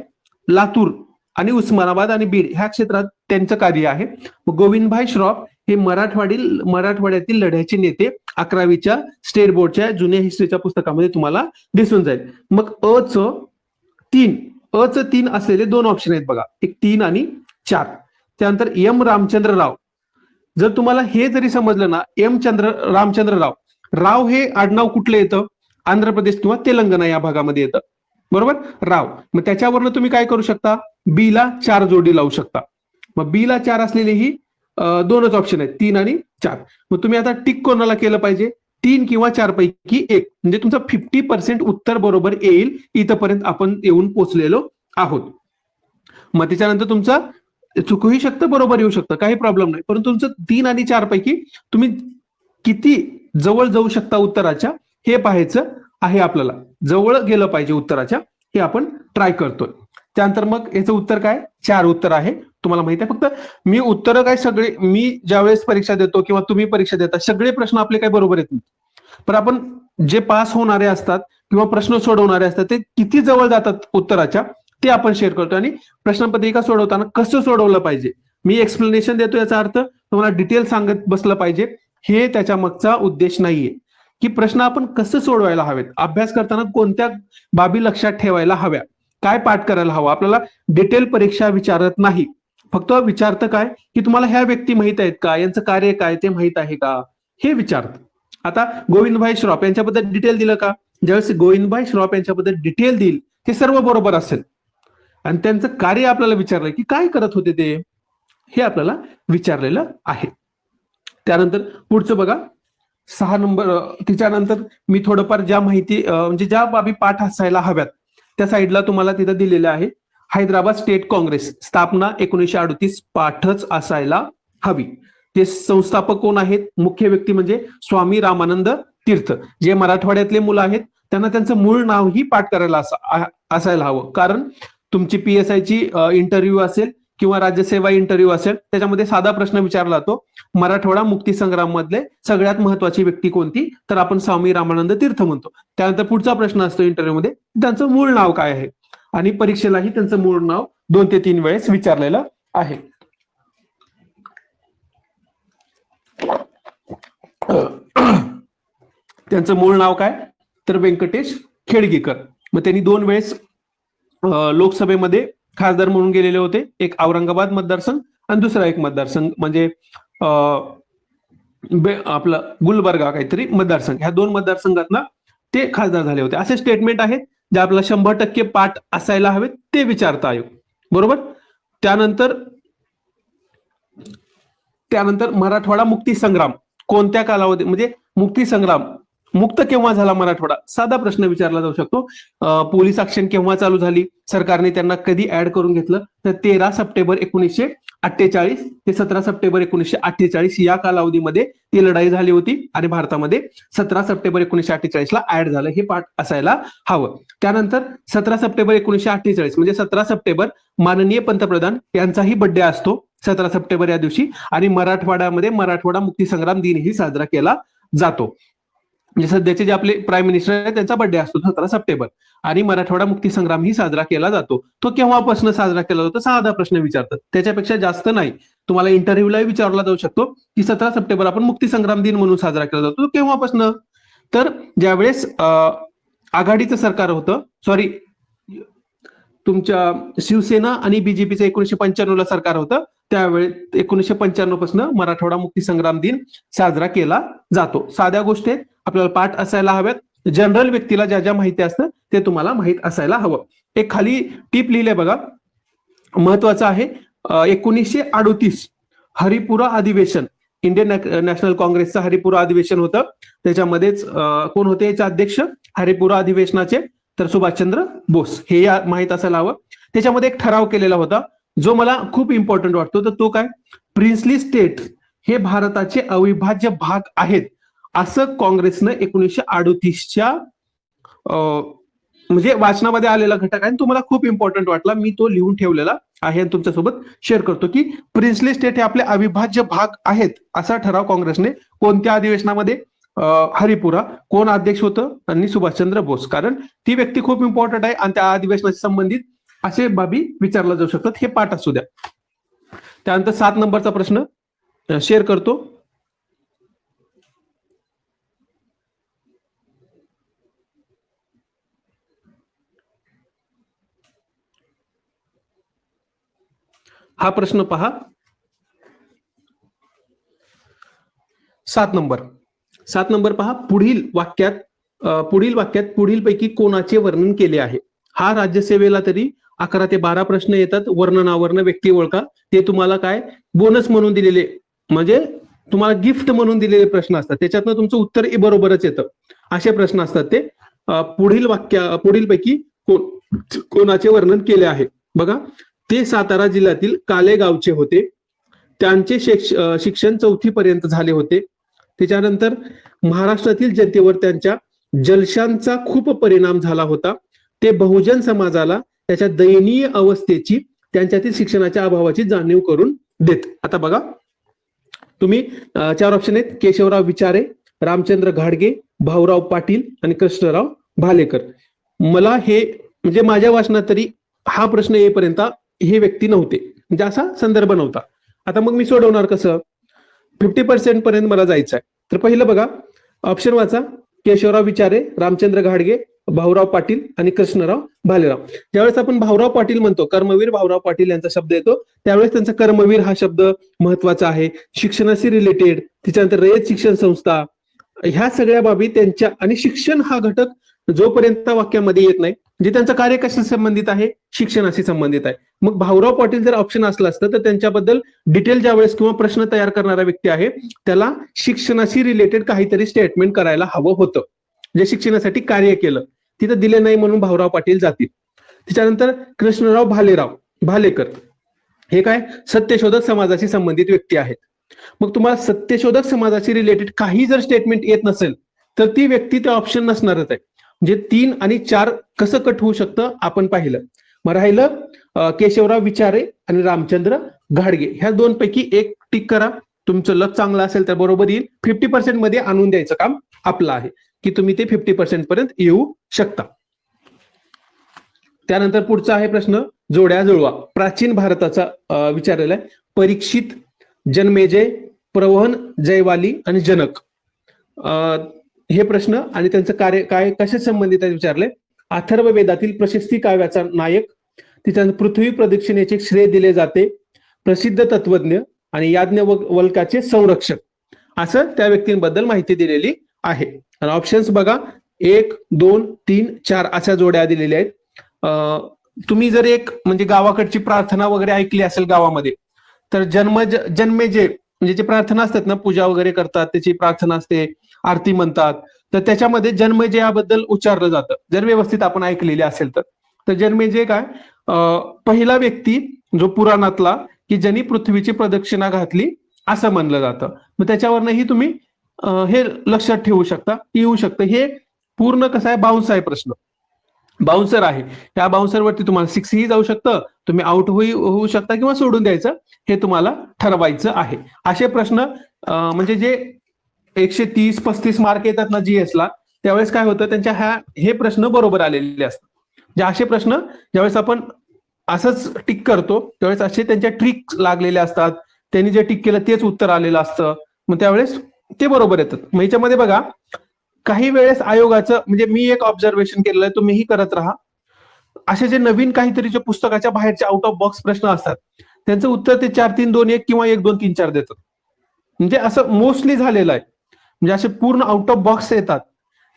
लातूर आणि उस्मानाबाद आणि बीड ह्या क्षेत्रात त्यांचं कार्य आहे. गोविंदभाई श्रॉफ हे मराठवाड्यातील लढ्याचे नेते 11वीच्या स्टेट बोर्डच्या जुन्या हिस्ट्रीच्या पुस्तकामध्ये तुम्हाला दिसून जाईल. मग अ च 3 असलेले 2 ऑप्शन आहेत बघा, एक 3 आणि 4. त्यानंतर एम रामचंद्र राव. जर तुम्हाला हे जरी समजलं ना, रामचंद्र राव, राव हे आडनाव कुठलं येतं, आंध्र प्रदेश किंवा तेलंगणा या भागामध्ये येतं, बरोबर, राव. मग त्याच्यावरनं तुम्ही काय करू शकता, बी ला 4 जोडी लावू शकता. मग बी ला 4 असलेली ही 2च ऑप्शन आहेत, 3 आणि 4. मग तुम्ही आता टिक कोणाला केलं पाहिजे, 3 किंवा 4 पैकी एक, म्हणजे तुमचं 50% उत्तर बरोबर येईल. इथपर्यंत आपण येऊन पोहोचलेलो आहोत. मग त्याच्यानंतर तुमचं चुकूही शकतं, बरोबर येऊ शकतं, काही प्रॉब्लेम नाही. परंतु तुमचं 3 आणि 4 पैकी तुम्ही किती जवळ जाऊ शकता उत्तराच्या हे पाहायचं आहे आपल्याला. जवळ गेलं पाहिजे उत्तराच्या, हे आपण ट्राय करतोय. त्यानंतर मग याचं उत्तर काय, 4 उत्तर आहे. तुम्हाला माहिती आहे, फक्त मी उत्तरं काय सगळे, मी ज्यावेळेस परीक्षा देतो किंवा तुम्ही परीक्षा देता, सगळे प्रश्न आपले काय बरोबर येत नाही. पण आपण जे पास होणारे असतात किंवा प्रश्न सोडवणारे असतात ते किती जवळ जातात उत्तराच्या ते आपण शेअर करतो. आणि प्रश्नपत्रिका सोडवताना कसं सोडवलं पाहिजे, मी एक्सप्लेनेशन देतो, याचा अर्थ तुम्हाला डिटेल सांगत बसलं पाहिजे, हे त्याच्या मागचा उद्देश नाहीये. की प्रश्न आपण कसं सोडवायला हवेत, अभ्यास करताना कोणत्या बाबी लक्षात ठेवायला हव्या, काय पाठ करायला हवं, आपल्याला डिटेल परीक्षा विचारत नाही. फक्त विचारतं काय की तुम्हाला ह्या व्यक्ती माहित आहेत का, यांचं कार्य काय ते माहित आहे का, हे विचारतं. आता गोविंदभाई श्रॉफ यांच्याबद्दल डिटेल दिलं का, ज्यावेळेस गोविंदभाई श्रॉफ यांच्याबद्दल डिटेल देईल ते सर्व बरोबर असेल आणि त्यांचं कार्य आपल्याला विचारलंय की काय करत होते ते, हे आपल्याला विचारलेलं आहे. त्यानंतर पुढचं बघा 6 नंबर. तिच्यानंतर मी थोडंफार ज्या माहिती म्हणजे ज्या बाबी पाठ असायला हव्यात त्या साईडला तुम्हाला तिथं दिलेलं आहे. हैदराबाद स्टेट काँग्रेस स्थापना 1938 पाठच असायला हवी. ते संस्थापक कोण आहेत, मुख्य व्यक्ती म्हणजे स्वामी रामानंद तीर्थ. जे मराठवाड्यातले मुलं आहेत त्यांना त्यांचं मूळ नाव ही पाठ करायला असायला हवं. कारण तुमची PSI ची इंटरव्ह्यू असेल किंवा राज्यसेवा इंटरव्ह्यू असेल त्याच्यामध्ये साधा प्रश्न विचारला जातो, मराठवाडा मुक्ती संग्राम मधले सगळ्यात महत्वाची व्यक्ती कोणती, तर आपण स्वामी रामानंद तीर्थ म्हणतो. त्यानंतर पुढचा प्रश्न असतो इंटरव्ह्यू मध्ये, त्यांचं मूळ नाव काय आहे, आणि परीक्षेलाही त्यांचं मूळ नाव 2 ते 3 वेळेस विचारलेलं आहे. त्यांचं मूळ नाव काय, तर व्यंकटेश खेडगेकर. मग त्यांनी 2 वेळेस लोकसभेमध्ये खासदार म्हणून गेलेले होते. एक औरंगाबाद मतदारसंघ आणि दुसरा एक मतदारसंघ म्हणजे आपला गुलबर्गा काहीतरी मतदारसंघ, ह्या 2 मतदारसंघातनं ते खासदार झाले होते. असे स्टेटमेंट आहेत जे आपल्याला 100% पाठ असायला हवेत, ते विचारता आयोग, बरोबर. त्यानंतर मराठवाडा मुक्ती संग्राम कोणत्या कालावधी, म्हणजे मुक्ती संग्राम मुक्त केव्हा झाला मराठवाडा, साधा प्रश्न विचारला जाऊ शकतो. पोलीस ऍक्शन केव्हा चालू झाली, सरकारने त्यांना कधी ऍड करून घेतलं, तर 13 सप्टेंबर 1948 ते 17 सप्टेंबर 1948 या कालावधीमध्ये ती लढाई झाली होती आणि भारतामध्ये 17 सप्टेंबर 1948 ला ऍड झालं, हे पाठ असायला हवं. त्यानंतर 17 सप्टेंबर 1948 म्हणजे 17 सप्टेंबर माननीय पंतप्रधान यांचाही बर्थडे असतो 17 सप्टेंबर या दिवशी, आणि मराठवाड्यामध्ये मराठवाडा मुक्ती संग्राम दिनही साजरा केला जातो. म्हणजे सध्याचे जे आपले प्राईम मिनिस्टर आहेत त्यांचा बर्थडे असतो 17 सप्टेंबर, आणि मराठवाडा मुक्ती संग्राम ही साजरा केला जातो. तो केव्हापासून साजरा केला जातो, साधा प्रश्न विचारतात, त्याच्यापेक्षा जास्त नाही. तुम्हाला इंटरव्ह्यूला विचारला जाऊ शकतो की 17 सप्टेंबर आपण मुक्ती संग्राम दिन म्हणून साजरा केला जातो, केव्हापासून, तर ज्यावेळेस आघाडीचं सरकार होतं, सॉरी तुमच्या शिवसेना आणि BJPचं 1995 ला सरकार होतं, त्यावेळेस 1995 पासून मराठवाडा मुक्ती संग्राम दिन साजरा केला जातो. साध्या गोष्टी आपल्याला पाठ असायला हव्यात. जनरल व्यक्तीला ज्या ज्या माहिती असतं ते तुम्हाला माहित असायला हवं. एक खाली टीप लिहिले बघा, महत्वाचं आहे. 1938 हरिपुरा अधिवेशन, इंडियन नॅशनल काँग्रेसचं हरिपुरा अधिवेशन होतं. त्याच्यामध्येच कोण होते याचे अध्यक्ष हरिपुरा अधिवेशनाचे, तर सुभाषचंद्र बोस, हे माहित असायला हवं. त्याच्यामध्ये एक ठराव केलेला होता जो मला खूप इम्पॉर्टंट वाटतो, तर तो काय, प्रिन्सली स्टेट हे भारताचे अविभाज्य भाग आहेत असं काँग्रेसनं 1938च्या म्हणजे वाचनामध्ये आलेला घटक आहे. तो मला खूप इम्पॉर्टंट वाटला, मी तो लिहून ठेवलेला आहे आणि तुमच्यासोबत शेअर करतो की प्रिन्सली स्टेट हे आपले अविभाज्य भाग आहेत असा ठराव काँग्रेसने कोणत्या अधिवेशनामध्ये, हरिपुरा कोण अध्यक्ष होतं आणि सुभाषचंद्र बोस. कारण ती व्यक्ती खूप इम्पॉर्टंट आहे आणि त्या अधिवेशनाशी संबंधित असे बाबी विचारला जाऊ शकतात. हे पाठ असू द्या. त्यानंतर 7 नंबरचा प्रश्न शेअर करतो. हा प्रश्न पहा. 7 नंबर पहा. पुढील वाक्यात पुढीलपैकी कोणाचे वर्णन केले आहे. हा राज्यसेवेला तरी 11 ते 12 प्रश्न येतात. वर्णनावर्ण व्यक्ती ओळखा. ते तुम्हाला काय बोनस म्हणून दिलेले, म्हणजे तुम्हाला गिफ्ट म्हणून दिलेले प्रश्न असतात. त्याच्यातनं तुमचं उत्तर बरोबरच येतं. असे प्रश्न असतात ते. पुढीलपैकी कोणाचे वर्णन केले आहे. बघा, ते सातारा जिल्ह्यातील काले गावचे होते. त्यांचे शिक्षण 4थी पर्यंत झाले होते. त्याच्यानंतर महाराष्ट्रातील जनतेवर त्यांच्या जलशांचा खूप परिणाम झाला होता. ते बहुजन समाजाला त्याच्या दयनीय अवस्थेची, त्यांच्यातील शिक्षणाच्या अभावाची जाणीव करून देत. आता बघा, तुम्ही 4 ऑप्शन आहेत. केशवराव विचारे, रामचंद्र घाडगे, भाऊराव पाटील आणि कृष्णराव भालेकर. मला हे म्हणजे माझ्या वाचनात तरी हा प्रश्न येईपर्यंत हे व्यक्ती नव्हते, म्हणजे असा संदर्भ नव्हता. आता मग मी सोडवणार कसं? 50% पर्यंत मला जायचं आहे. तर पहिलं बघा, ऑप्शन वाचा. केशवराव विचारे, रामचंद्र घाडगे, भाऊराव पाटील आणि कृष्णराव भालेराव. ज्यावेळेस आपण भाऊराव पाटील म्हणतो, कर्मवीर भाऊराव पाटील यांचा शब्द येतो, त्यावेळेस त्यांचा कर्मवीर हा शब्द महत्वाचा आहे. शिक्षणाशी रिलेटेड, त्याच्यानंतर रयत शिक्षण संस्था, ह्या सगळ्या बाबी त्यांच्या, आणि शिक्षण हा घटक जोपर्यंत वाक्यामध्ये येत नाही, म्हणजे त्यांचं कार्य कशाशी संबंधित आहे, शिक्षणाशी संबंधित आहे. मग भाऊराव पाटील जर ऑप्शन असलं असतं तर त्यांच्याबद्दल डिटेल ज्यावेळेस किंवा प्रश्न तयार करणारा व्यक्ती आहे त्याला शिक्षणाशी रिलेटेड काहीतरी स्टेटमेंट करायला हवं होतं, जे शिक्षणासाठी कार्य केलं. तिथं दिले नाही म्हणून भाऊराव पाटील जातील. त्याच्यानंतर कृष्णराव भालेकर हे काय सत्यशोधक समाजाशी संबंधित व्यक्ती आहेत. मग तुम्हाला सत्यशोधक समाजाशी रिलेटेड काही जर स्टेटमेंट येत नसेल तर ती व्यक्ती ते ऑप्शन नसणारच आहे. म्हणजे 3 आणि 4 कसं कट होऊ शकतं आपण पाहिलं. मग राहिलं केशवराव विचारे आणि रामचंद्र घाडगे. ह्या 2 पैकी एक टिक करा. तुमचं लक चांगलं असेल तर बरोबर येईल. 50% मध्ये आणून द्यायचं काम आपलं आहे की तुम्ही ते 50% पर्यंत येऊ शकता. त्यानंतर पुढचा आहे प्रश्न जोड्या जुळवा. प्राचीन भारताचा विचारलेला आहे. परीक्षित, जन्मेजय, प्रवहन, जयवाली आणि जनक हे प्रश्न आणि त्यांचं कार्य काय कशा संबंधित आहे विचारले. अथर्व वेदातील प्रशस्ती काव्याचा नायक, त्याच्यानंतर पृथ्वी प्रदक्षिणेचे श्रेय दिले जाते, प्रसिद्ध तत्वज्ञ आणि याज्ञवल्क्याचे संरक्षक, असं त्या व्यक्तींबद्दल माहिती दिलेली आहे. आणि ऑप्शन्स बघा 1, 2, 3, 4 अशा जोड्या दिलेल्या आहेत. तुम्ही जर एक म्हणजे गावाकडची प्रार्थना वगैरे ऐकली असेल गावामध्ये, तर जन्मेजय म्हणजे जे प्रार्थना असतात ना, पूजा वगैरे करतात, त्याची प्रार्थना असते, आरती म्हणतात, तर त्याच्यामध्ये जन्मेजयाबद्दल उच्चारलं जातं जर व्यवस्थित आपण ऐकलेले असेल तर. जन्मेजय काय पहिला व्यक्ती जो पुराणातला की ज्यांनी पृथ्वीची प्रदक्षिणा घातली असं म्हणलं जातं. मग त्याच्यावरनंही तुम्ही हे लक्षात ठेवू शकता, येऊ शकतं. हे पूर्ण कसं आहे, बाउन्स आहे प्रश्न, बाउन्सर आहे. त्या बाउन्सरवरती तुम्हाला 6 ही जाऊ शकतं, तुम्ही आउट होऊ शकता किंवा सोडून द्यायचं, हे तुम्हाला ठरवायचं आहे. असे प्रश्न म्हणजे जे 130-35 मार्क येतात ना जीएसला, त्यावेळेस काय होतं, त्यांच्या हे प्रश्न बरोबर आलेले असतात. जे असे प्रश्न ज्यावेळेस आपण असंच टिक करतो त्यावेळेस असे त्यांच्या ट्रिक लागलेल्या असतात, त्यांनी जे टिक केलं तेच उत्तर आलेलं असतं, मग त्यावेळेस ते बरोबर येतात. मग याच्यामध्ये बघा काही वेळेस आयोगाचं म्हणजे मी एक ऑब्झर्वेशन केलेलं आहे, तुम्हीही करत राहा. असे जे नवीन काहीतरी जे पुस्तकाच्या बाहेरचे आउट ऑफ बॉक्स प्रश्न असतात त्यांचं उत्तर ते 4, 3, 2, 1 किंवा 1, 2, 3, 4 देतात. म्हणजे असं मोस्टली झालेलं आहे. म्हणजे असे पूर्ण आउट ऑफ बॉक्स येतात.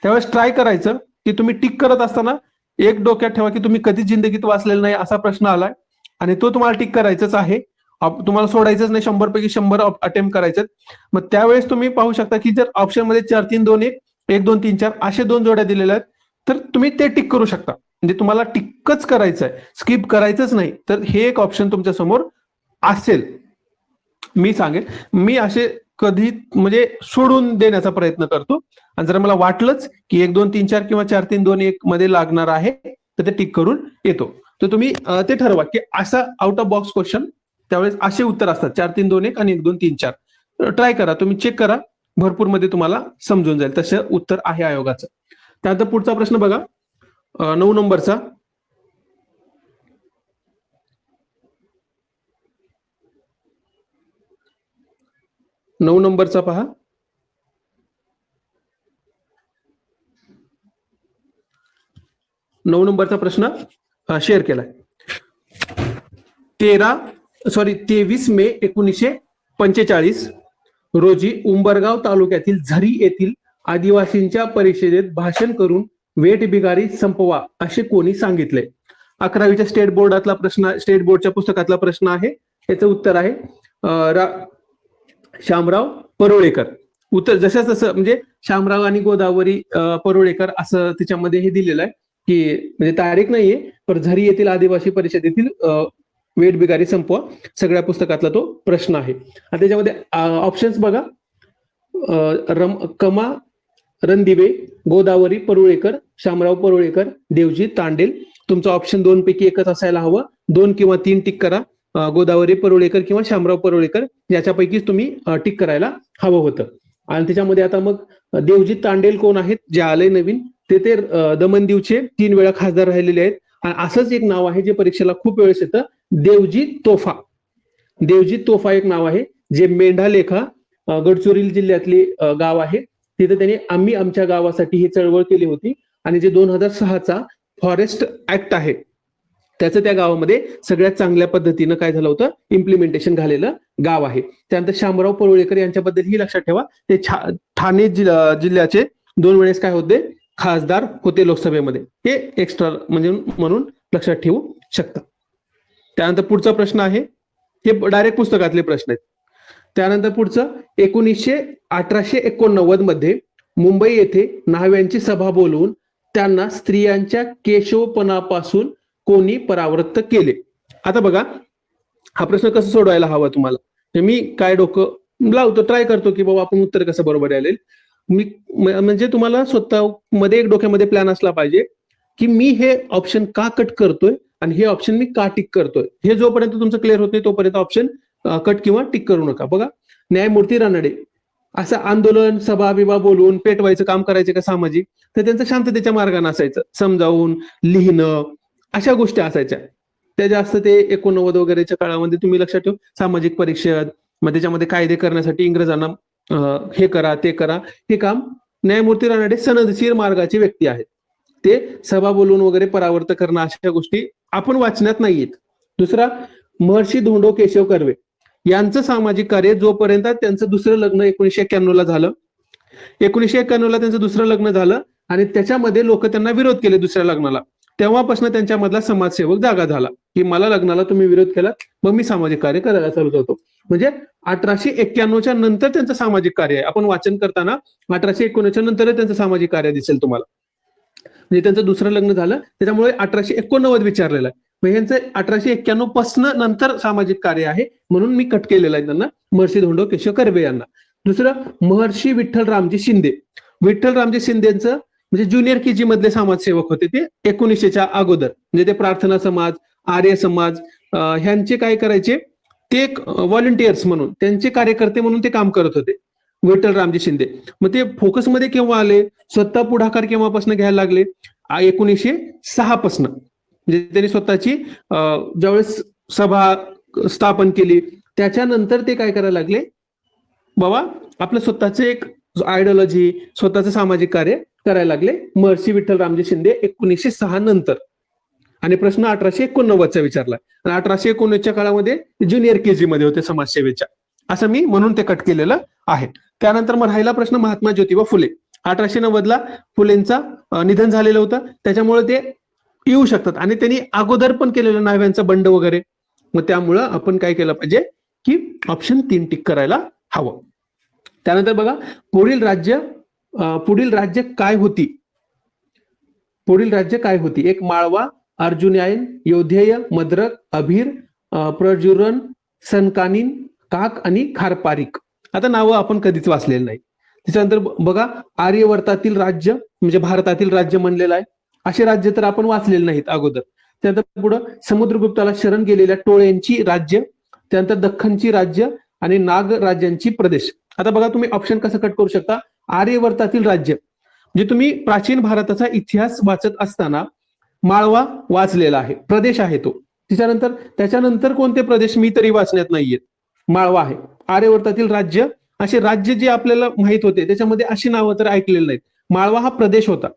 त्यावेळेस ट्राय करायचं की तुम्ही टिक करत असताना एक डोक्यात ठेवा की तुम्ही कधीच जिंदगीत वाचलेला नाही असा प्रश्न आलाय आणि तो तुम्हाला टिक करायचाच आहे, तुम्हाला सोडायचंच नाही. 100 पैकी 100 अटेम्प्ट करायचे. मग त्यावेळेस तुम्ही पाहू शकता की जर ऑप्शन मध्ये 4, 3, 2, 1, 1, 2, 3, 4 असे 2 जोड्या दिलेल्या आहेत तर तुम्ही ते टिक करू शकता. म्हणजे तुम्हाला टिकच करायचं आहे, स्किप करायचंच नाही. तर हे एक ऑप्शन तुमच्या समोर असेल. मी सांगेन मी असे कधी म्हणजे सोडून देण्याचा प्रयत्न करतो आणि जर मला वाटलंच की 1, 2, 3, 4 किंवा 4, 3, 2, 1 मध्ये लागणार आहे तर ते टिक करून येतो. तर तुम्ही ते ठरवा की असा आउट ऑफ बॉक्स क्वेश्चन त्यावेळेस असे उत्तर असतात 4, 3, 2, 1 आणि 1, 2, 3, 4. ट्राय करा, तुम्ही चेक करा भरपूर मध्ये तुम्हाला समजून जाईल. तसं उत्तर आहे आयोगाचं. त्यानंतर पुढचा प्रश्न बघा, 9 नंबरचा. नऊ नंबरचा पहा. नऊ नंबरचा प्रश्न शेअर केलाय. 23 मे 1945 रोजी उंबरगाव तालुक्यातील झरी येथील आदिवासींच्या परिषदेत भाषण करून वेठ बिगारी संपवा असे कोणी सांगितले? 11वीच्या स्टेट बोर्डातला प्रश्न, स्टेट बोर्डच्या पुस्तकातला प्रश्न आहे. याचं उत्तर आहे शामराव परुळेकर. उत्तर जशाच तसं म्हणजे शामराव आणि गोदावरी परुळेकर असं त्याच्यामध्ये हे दिलेलं आहे की म्हणजे तारीख नाहीये, पण झरी येथील आदिवासी परिषदेतील वेठ बिगारी संपवा सगळ्या पुस्तकातला तो प्रश्न आहे. आणि त्याच्यामध्ये ऑप्शन्स बघा, कमा रणदिवे, गोदावरी परुळेकर, शामराव परुळेकर, देवजी तांडेल. तुमचा ऑप्शन 2 पैकी एकच असायला हवं. 2 किंवा 3 टिक करा. गोदावरी परुळेकर किंवा शामराव परुळेकर याच्यापैकीच तुम्ही टिक करायला हवं होतं. आणि त्याच्यामध्ये आता मग देवजी तांडेल कोण आहेत जे आले नवीन, ते दमनदीवचे 3 वेळा खासदार राहिलेले आहेत. आणि असंच एक नाव आहे जे परीक्षेला खूप वेळेस येतं, देवजी तोफा. देवजी तोफा एक नाव आहे जे मेंढालेखा गडचिरोली जिल्ह्यातले गाव आहे. तिथे त्यांनी आम्ही आमच्या गावासाठी ही चळवळ केली होती. आणि जे 2006चा फॉरेस्ट ऍक्ट आहे त्याचं त्या गावामध्ये सगळ्यात चांगल्या पद्धतीनं काय झालं होतं, इम्प्लिमेंटेशन झालेलं गाव आहे. त्यानंतर शामराव परुळेकर यांच्याबद्दल ही लक्षात ठेवा, ते ठाणे जिल्ह्याचे 2 वेळेस काय होते, खासदार होते लोकसभेमध्ये. हे एक्स्ट्रा म्हणजे म्हणून लक्षात ठेवू शकता. त्यानंतर पुढचा प्रश्न आहे, हे डायरेक्ट पुस्तकातले प्रश्न आहेत. त्यानंतर पुढचं 1889 मध्ये मुंबई येथे न्हाव्यांची सभा बोलवून त्यांना स्त्रियांच्या केशवपणापासून कोणी परावृत्त केले? आता बघा, हा प्रश्न कसं सोडवायला हवा तुम्हाला, मी काय डोकं लावतो, ट्राय करतो की बाबा आपण उत्तर कसं बरोबर आलेल. मी म्हणजे तुम्हाला स्वतःमध्ये एक डोक्यामध्ये प्लॅन असला पाहिजे की मी हे ऑप्शन का कट करतोय आणि हे ऑप्शन मी का टिक करतोय. हे जोपर्यंत तुमचं क्लिअर होत नाही तोपर्यंत ऑप्शन कट किंवा टिक करू नका. बघा, न्यायमूर्ती रानडे असं आंदोलन सभा बिभा बोलून पेटवायचं काम करायचे का सामाजिक, तर त्यांचं शांततेच्या मार्गाने असायचं, समजावून लिहिणं अशा गोष्टी असायच्या. त्या जास्त ते 89 वगैरेच्या काळामध्ये तुम्ही लक्षात ठेव, सामाजिक परिषद मग त्याच्यामध्ये कायदे करण्यासाठी इंग्रजांना हे करा ते करा, हे काम न्यायमूर्ती रानडे सनदशीर मार्गाचे व्यक्ती आहेत. ते सभा बोलून वगैरे परावर्त करणं अशा गोष्टी आपण वाचण्यात नाहीयेत. दुसरा, महर्षी धोंडो केशव कर्वे यांचं सामाजिक कार्य, जोपर्यंत त्यांचं दुसरं लग्न 1991 ला झालं, 1991 ला त्यांचं दुसरं लग्न झालं आणि त्याच्यामध्ये लोक त्यांना विरोध केले दुसऱ्या लग्नाला, तेव्हापासून त्यांच्यामधला समाजसेवक जागा झाला की मला लग्नाला तुम्ही विरोध केला, मग मी सामाजिक कार्य करायला चालू करतो. म्हणजे 1891च्या नंतर त्यांचं सामाजिक कार्य आहे. आपण वाचन करताना 1891च्या नंतर त्यांचं सामाजिक कार्य दिसेल तुम्हाला. म्हणजे त्यांचं दुसरं लग्न झालं त्याच्यामुळे 1889 विचारलेलं आहे. मग यांचं 1891 पासून नंतर सामाजिक कार्य आहे म्हणून मी कट केलेलं आहे त्यांना, महर्षी धोंडो केशव कर्वे यांना. दुसरं, महर्षी विठ्ठलरामजी शिंदे. विठ्ठलरामजी शिंदेचं म्हणजे ज्युनियर केजी मधले समाजसेवक होते ते 1900च्या अगोदर. म्हणजे ते प्रार्थना समाज, आर्य समाज ह्यांचे काय करायचे, ते एक व्हॉलंटियर्स म्हणून, त्यांचे कार्यकर्ते म्हणून ते काम करत होते विठ्ठलरामजी शिंदे. मग ते फोकसमध्ये केव्हा आले, स्वतः पुढाकार केव्हापासून घ्यायला लागले, 1906 पासून. म्हणजे त्यांनी स्वतःची ज्यावेळेस सभा स्थापन केली त्याच्यानंतर ते काय करायला लागले, बाबा आपलं स्वतःचे एक आयडिओलॉजी, स्वतःचं सामाजिक कार्य करायला लागले महर्षी विठ्ठलरामजी शिंदे 1906 नंतर. आणि प्रश्न 1889चा विचारला. आणि 1819च्या काळामध्ये ज्युनियर केजी मध्ये होते समाजसेवेच्या, असं मी म्हणून ते कट केलेलं आहे. त्यानंतर मग राहिला प्रश्न महात्मा ज्योतिबा फुले. 1890ला फुलेंचा निधन झालेलं होतं, त्याच्यामुळे ते येऊ शकतात आणि त्यांनी अगोदर पण केलेलं न्हाव्यांचा बंड वगैरे. मग त्यामुळं आपण काय केलं पाहिजे की ऑप्शन 3 टिक करायला हवं. त्यानंतर बघा, पुढील राज्य काय होती? पुढील राज्य काय होती? एक माळवा, अर्जुन्यायन, योधेय, मद्रक, अभीर, प्रजुरन, सनकानीन, काक आणि खारपारिक. आता नावं आपण कधीच वाचलेलं नाही. त्याच्यानंतर बघा, आर्यवर्तातील राज्य म्हणजे भारतातील राज्य म्हणलेलं आहे. असे राज्य तर आपण वाचलेले नाहीत अगोदर. त्यानंतर पुढं समुद्रगुप्ताला शरण गेलेल्या टोळ्यांची राज्य, त्यानंतर दख्खनची राज्य आणि नाग राज्यांची प्रदेश. आता बघा तुम्ही ऑप्शन कसं कट करू शकता. आर्यवर्तातील राज्य, म्हणजे तुम्ही प्राचीन भारताचा इतिहास वाचत असताना माळवा वाचलेला आहे, प्रदेश आहे तो. त्याच्यानंतर कोणते प्रदेश मी तरी वाचण्यात नाहीयेत, माळवा आहे. आर्यवर्तातील राज्य, असे राज्य जे आपल्याला माहित होते त्याच्यामध्ये अशी नावं तर ऐकलेली नाहीत. माळवा हा प्रदेश होता.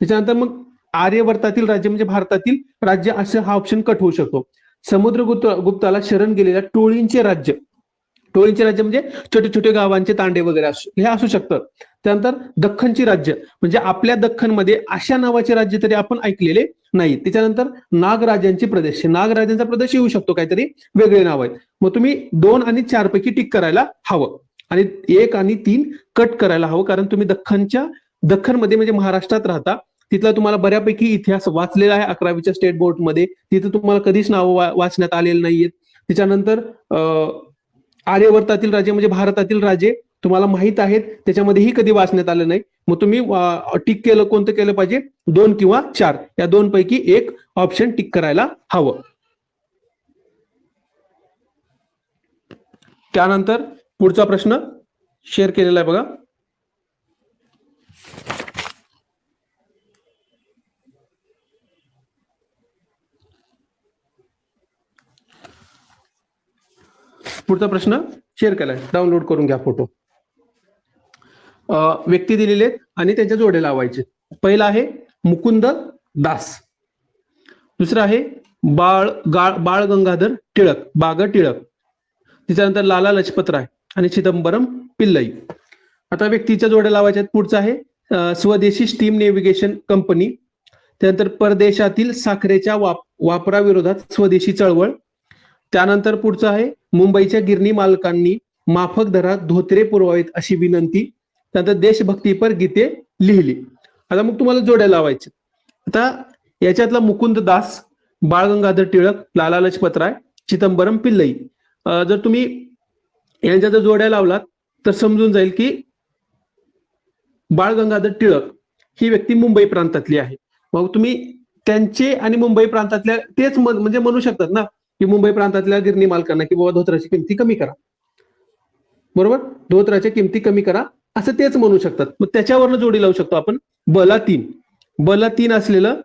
त्याच्यानंतर मग आर्यवर्तातील राज्य म्हणजे भारतातील राज्य, असं हा ऑप्शन कट होऊ शकतो. गुप्ताला शरण गेलेल्या टोळींचे राज्य, टोळींचे राज्य म्हणजे छोटे छोटे गावांचे तांडे वगैरे हे असू शकतं. त्यानंतर दख्खनची राज्य, म्हणजे आपल्या दख्खनमध्ये अशा नावाचे राज्य तरी आपण ऐकलेले नाही. त्याच्यानंतर नागराजांचे प्रदेश, नागराजांचा प्रदेश येऊ शकतो, काहीतरी वेगळे नाव आहेत. मग तुम्ही 2 आणि 4 पैकी टिक करायला हवं आणि 1 आणि 3 कट करायला हवं, कारण तुम्ही दख्खनमध्ये म्हणजे महाराष्ट्रात राहता. तिथला तुम्हाला बऱ्यापैकी इतिहास वाचलेला आहे 11वीच्या स्टेट बोर्डमध्ये. तिथं तुम्हाला कधीच नाव वाचण्यात आलेलं नाहीयेत. त्याच्यानंतर आर्यवर्तातील राजे म्हणजे भारतातील राजे तुम्हाला माहित आहेत, त्याच्यामध्येही कधी वाचण्यात आलं नाही. मग तुम्ही टिक केलं, कोणतं केलं पाहिजे, 2 किंवा 4 या 2 पैकी 1 ऑप्शन टिक करायला हवं. त्यानंतर पुढचा प्रश्न शेअर केलेला आहे बघा. पुढचा प्रश्न शेअर केलाय, डाउनलोड करून घ्या फोटो. व्यक्ती दिलेले आणि त्यांच्या जोडे लावायचे. पहिला आहे मुकुंद दास, दुसरा आहे बाळ गंगाधर टिळक, बाग टिळक. त्याच्यानंतर लाला लजपतराय आणि चिदंबरम पिल्लई. आता व्यक्तीच्या जोड्या लावायच्या आहेत. पुढचा आहे स्वदेशी स्टीम नेव्हिगेशन कंपनी. त्यानंतर परदेशातील साखरेच्या वापराविरोधात स्वदेशी चळवळ. त्यानंतर पुढचं आहे मुंबईच्या गिरणी मालकांनी माफक दरात धोत्रे पुरवावेत अशी विनंती. त्यानंतर देशभक्तीपर गीते लिहिली. आता मग तुम्हाला जोड्या लावायच्या. आता याच्यातला मुकुंद दास, बाळ गंगाधर टिळक, लाला लजपतराय, चिदंबरम पिल्लई, जर तुम्ही यांच्या जर जोड्या लावलात तर समजून जाईल की बाळ गंगाधर टिळक ही व्यक्ती मुंबई प्रांतातली आहे. मग तुम्ही त्यांचे आणि मुंबई प्रांतातल्या तेच म्हणजे म्हणू शकतात ना की मुंबई प्रांतातल्या गिरणी मालकांना की बाबा धोत्राची किमती कमी करा, बरोबर, धोत्राच्या किमती कमी करा असं तेच म्हणू शकतात. मग त्याच्यावरनं जोडी लावू शकतो आपण. बला 3 असलेलं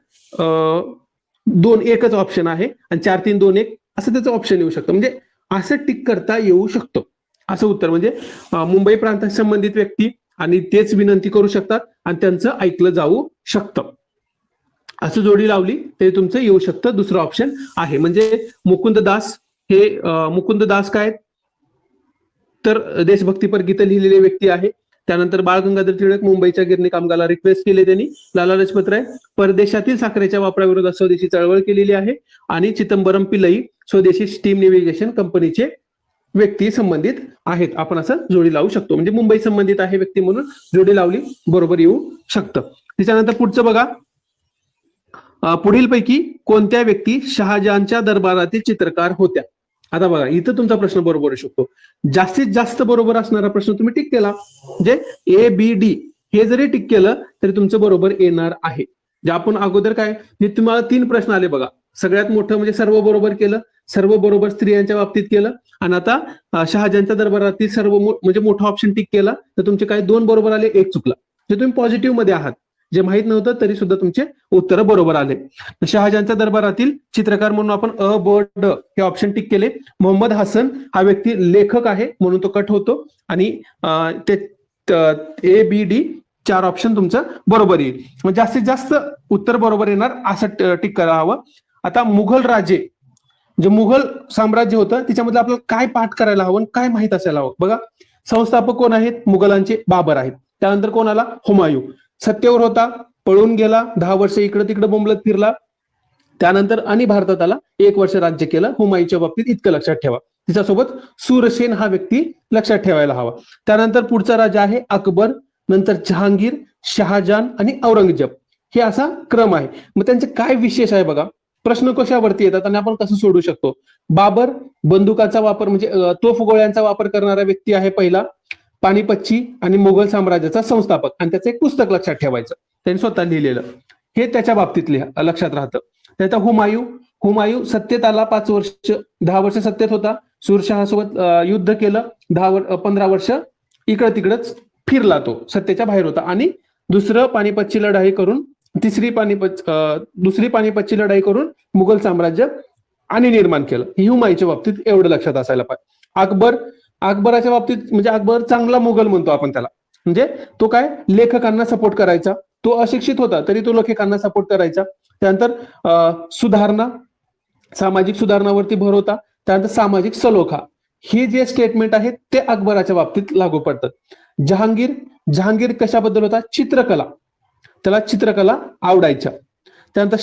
2 एकच ऑप्शन आहे आणि 4 3 2 1 असं त्याचं ऑप्शन येऊ शकतं. म्हणजे असं टिक करता येऊ शकतो असं उत्तर. म्हणजे मुंबई प्रांतात संबंधित व्यक्ती आणि तेच विनंती करू शकतात आणि त्यांचं ऐकलं जाऊ शकतं. असं जोडी लावली तरी तुमचं येऊ शकतं. दुसरं ऑप्शन आहे. म्हणजे मुकुंद दास काय तर देशभक्तीपर गीतं लिहिलेले व्यक्ती आहे. त्यानंतर बाळ गंगाधर टिळक मुंबईच्या गिरणी कामगाराला रिक्वेस्ट केले त्यांनी. लाला लजपतराय परदेशातील साखरेच्या वापराविरोधात स्वदेशी चळवळ केलेली आहे. आणि चिदंबरम पिल्लई स्वदेशी स्टीम नेव्हिगेशन कंपनीचे व्यक्ती संबंधित आहेत. आपण असं जोडी लावू शकतो. म्हणजे मुंबई संबंधित आहे व्यक्ती म्हणून जोडी लावली बरोबर येऊ शकतं. त्याच्यानंतर पुढचं बघा, पुढीलपैकी कोणत्या व्यक्ती शहाजहानच्या दरबारातील चित्रकार होत्या. आता बघा इथं तुमचा प्रश्न बरोबर येऊ शकतो. जास्तीत जास्त बरोबर असणारा प्रश्न तुम्ही टिक केला, म्हणजे ABD हे जरी टिक केलं तरी तुमचं बरोबर येणार आहे. जे आपण अगोदर काय तुम्हाला 3 प्रश्न आले बघा. सगळ्यात मोठं म्हणजे सर्व बरोबर केलं, सर्व बरोबर स्त्रियांच्या बाबतीत केलं आणि आता शहाजहानच्या दरबारातील सर्व म्हणजे मोठा ऑप्शन टिक केला तर तुमचे काय 2 बरोबर आले, 1 चुकला. जे तुम्ही पॉझिटिव्ह मध्ये आहात, जे माहित नव्हतं तरी सुद्धा तुमचे उत्तर बरोबर आले. शहाजहानच्या दरबारातील चित्रकार म्हणून आपण अ ब ड हे ऑप्शन टिक केले. मोहम्मद हसन हा व्यक्ती लेखक आहे म्हणून तो कट होतो आणि ते ABD 4 ऑप्शन तुमचं बरोबर येईल. मग जास्तीत जास्त उत्तर बरोबर येणार असं टिक करायला हवं. आता मुघल राजे, जे मुघल साम्राज्य होतं त्याच्यामध्ये आपल्याला काय पाठ करायला हवं, काय माहित असायला हवं. बघा संस्थापक कोण आहेत, मुघलांचे बाबर आहेत. त्यानंतर कोण आला, हुमायूं. सत्तेवर होता, पळून गेला, 10 वर्ष इकडे तिकडे बोंबलत फिरला. त्यानंतर आणि भारतात आला, 1 वर्ष राज्य केलं. हुमायूंच्या बाबतीत इतकं लक्षात ठेवा. तिच्यासोबत सूरसेन हा व्यक्ती लक्षात ठेवायला हवा. त्यानंतर पुढचा राजा आहे अकबर, नंतर जहांगीर, शहाजहान आणि औरंगजेब. हे असा क्रम आहे. मग त्यांचे काय विशेष आहे बघा. प्रश्न कशावरती येतात आणि आपण कसं सोडू शकतो. बाबर बंदुकाचा वापर म्हणजे तोफ गोळ्यांचा वापर करणारा व्यक्ती आहे पहिला. पानिपतची आणि मुघल साम्राज्याचा संस्थापक आणि त्याचं एक पुस्तक लक्षात ठेवायचं, त्यांनी स्वतः लिहिलेलं, हे त्याच्या बाबतीत लक्षात राहतं. त्याचा हुमायूं सत्तेत आला, 5 वर्ष 10 वर्ष सत्तेत होता. सूरशहा सोबत युद्ध केलं, 15 वर्ष इकडं तिकडच फिरला, तो सत्तेच्या बाहेर होता. आणि पानिपतची लढाई करून दुसरी पानिपतची लढाई करून मुघल साम्राज्य आणि निर्माण केलं. हुमायूच्या बाबतीत एवढं लक्षात असायला पाहिजे. अकबराच्या बाबतीत म्हणजे अकबर चांगला मुघल म्हणतो आपण त्याला, म्हणजे तो काय लेखकांना सपोर्ट करायचा, तो अशिक्षित होता तरी तो लेखकांना सपोर्ट करायचा. त्यानंतर सुधारणा, सामाजिक सुधारणावरती भर होता. त्यानंतर सामाजिक सलोखा, हे जे स्टेटमेंट आहेत ते अकबराच्या बाबतीत लागू पडतात. जहांगीर कशाबद्दल होता? चित्रकला, त्याला चित्रकला आवडायच्या. त्यानंतर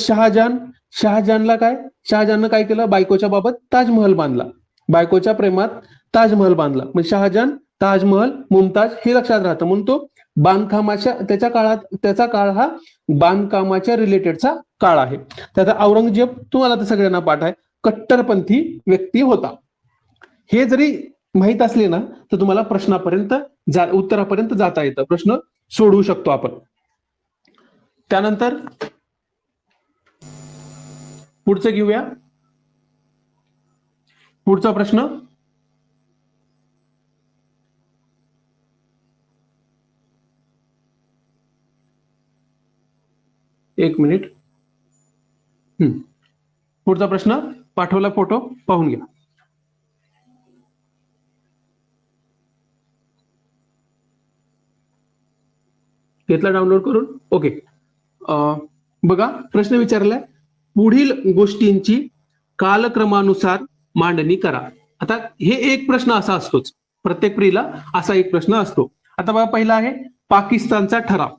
शहाजहाननं काय केलं? बायकोच्या बाबत ताजमहल बांधला, बायकोच्या प्रेमात ताजमहल बांधला. म्हणजे शहाजहान, ताजमहल, मुमताज हे लक्षात राहतं. म्हणून तो बांधकामाच्या त्याचा काळ हा बांधकामाच्या रिलेटेडचा काळ आहे. त्याचा औरंगजेब तुम्हाला तर सगळ्यांना पाठ आहे, कट्टरपंथी व्यक्ती होता. हे जरी माहित असले ना तर तुम्हाला उत्तरापर्यंत जाता येतं, प्रश्न सोडवू शकतो आपण. त्यानंतर पुढचं घेऊया. पुढचा प्रश्न, एक मिनिट. पुढचा प्रश्न पाठवला, फोटो पाहून घ्या. घेतला डाउनलोड करून? ओके. बघा प्रश्न विचारलाय, पुढील गोष्टींची कालक्रमानुसार मांडणी करा. आता हे एक प्रश्न असा असतोच, प्रत्येक प्रीला असा एक प्रश्न असतो. आता बघा पहिला आहे पाकिस्तानचा ठराव.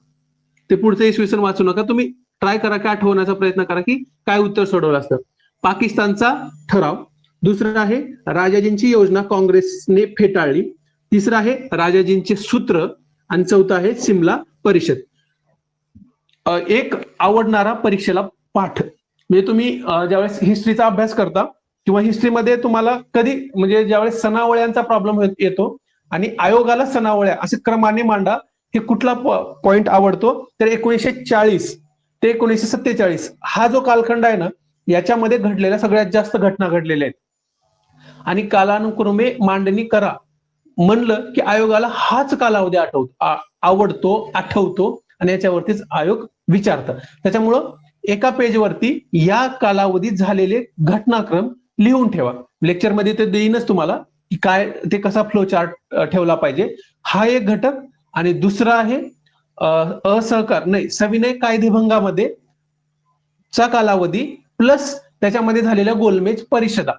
ते पुढचं इसवी सन वाचू नका, तुम्ही ट्राय करा की आठवण्याचा प्रयत्न करा की काय उत्तर सोडवलं असतं. पाकिस्तानचा ठराव. दुसरं आहे राजाजींची योजना काँग्रेसने फेटाळली. तिसरं आहे राजाजींचे सूत्र. आणि चौथं आहे सिमला परिषद. एक आवडणारा परीक्षेला पाठ, म्हणजे तुम्ही ज्यावेळेस हिस्ट्रीचा अभ्यास करता किंवा हिस्ट्रीमध्ये तुम्हाला कधी म्हणजे ज्यावेळेस सनावळ्यांचा प्रॉब्लेम येतो आणि आयोगाला सनावळ्या असे क्रमाने मांडा, हे कुठला पॉइंट आवडतो तर 1940 ते 1947 हा जो कालखंड आहे ना, याच्यामध्ये घडलेल्या सगळ्यात जास्त घटना घडलेल्या आहेत. आणि कालानुक्रमे मांडणी करा म्हणलं की आयोगाला हाच कालावधी आठवतो आणि याच्यावरतीच आयोग विचारतं. त्याच्यामुळं एका पेजवरती या कालावधीत झालेले घटनाक्रम लिहून ठेवा. लेक्चरमध्ये ते देईनच तुम्हाला की काय ते कसा फ्लो चार्ट ठेवला पाहिजे. हा एक घटक. आणि दुसरा आहे सविनय कायदेभंगामध्ये चा कालावधी प्लस त्याच्यामध्ये झालेल्या गोलमेज परिषदा,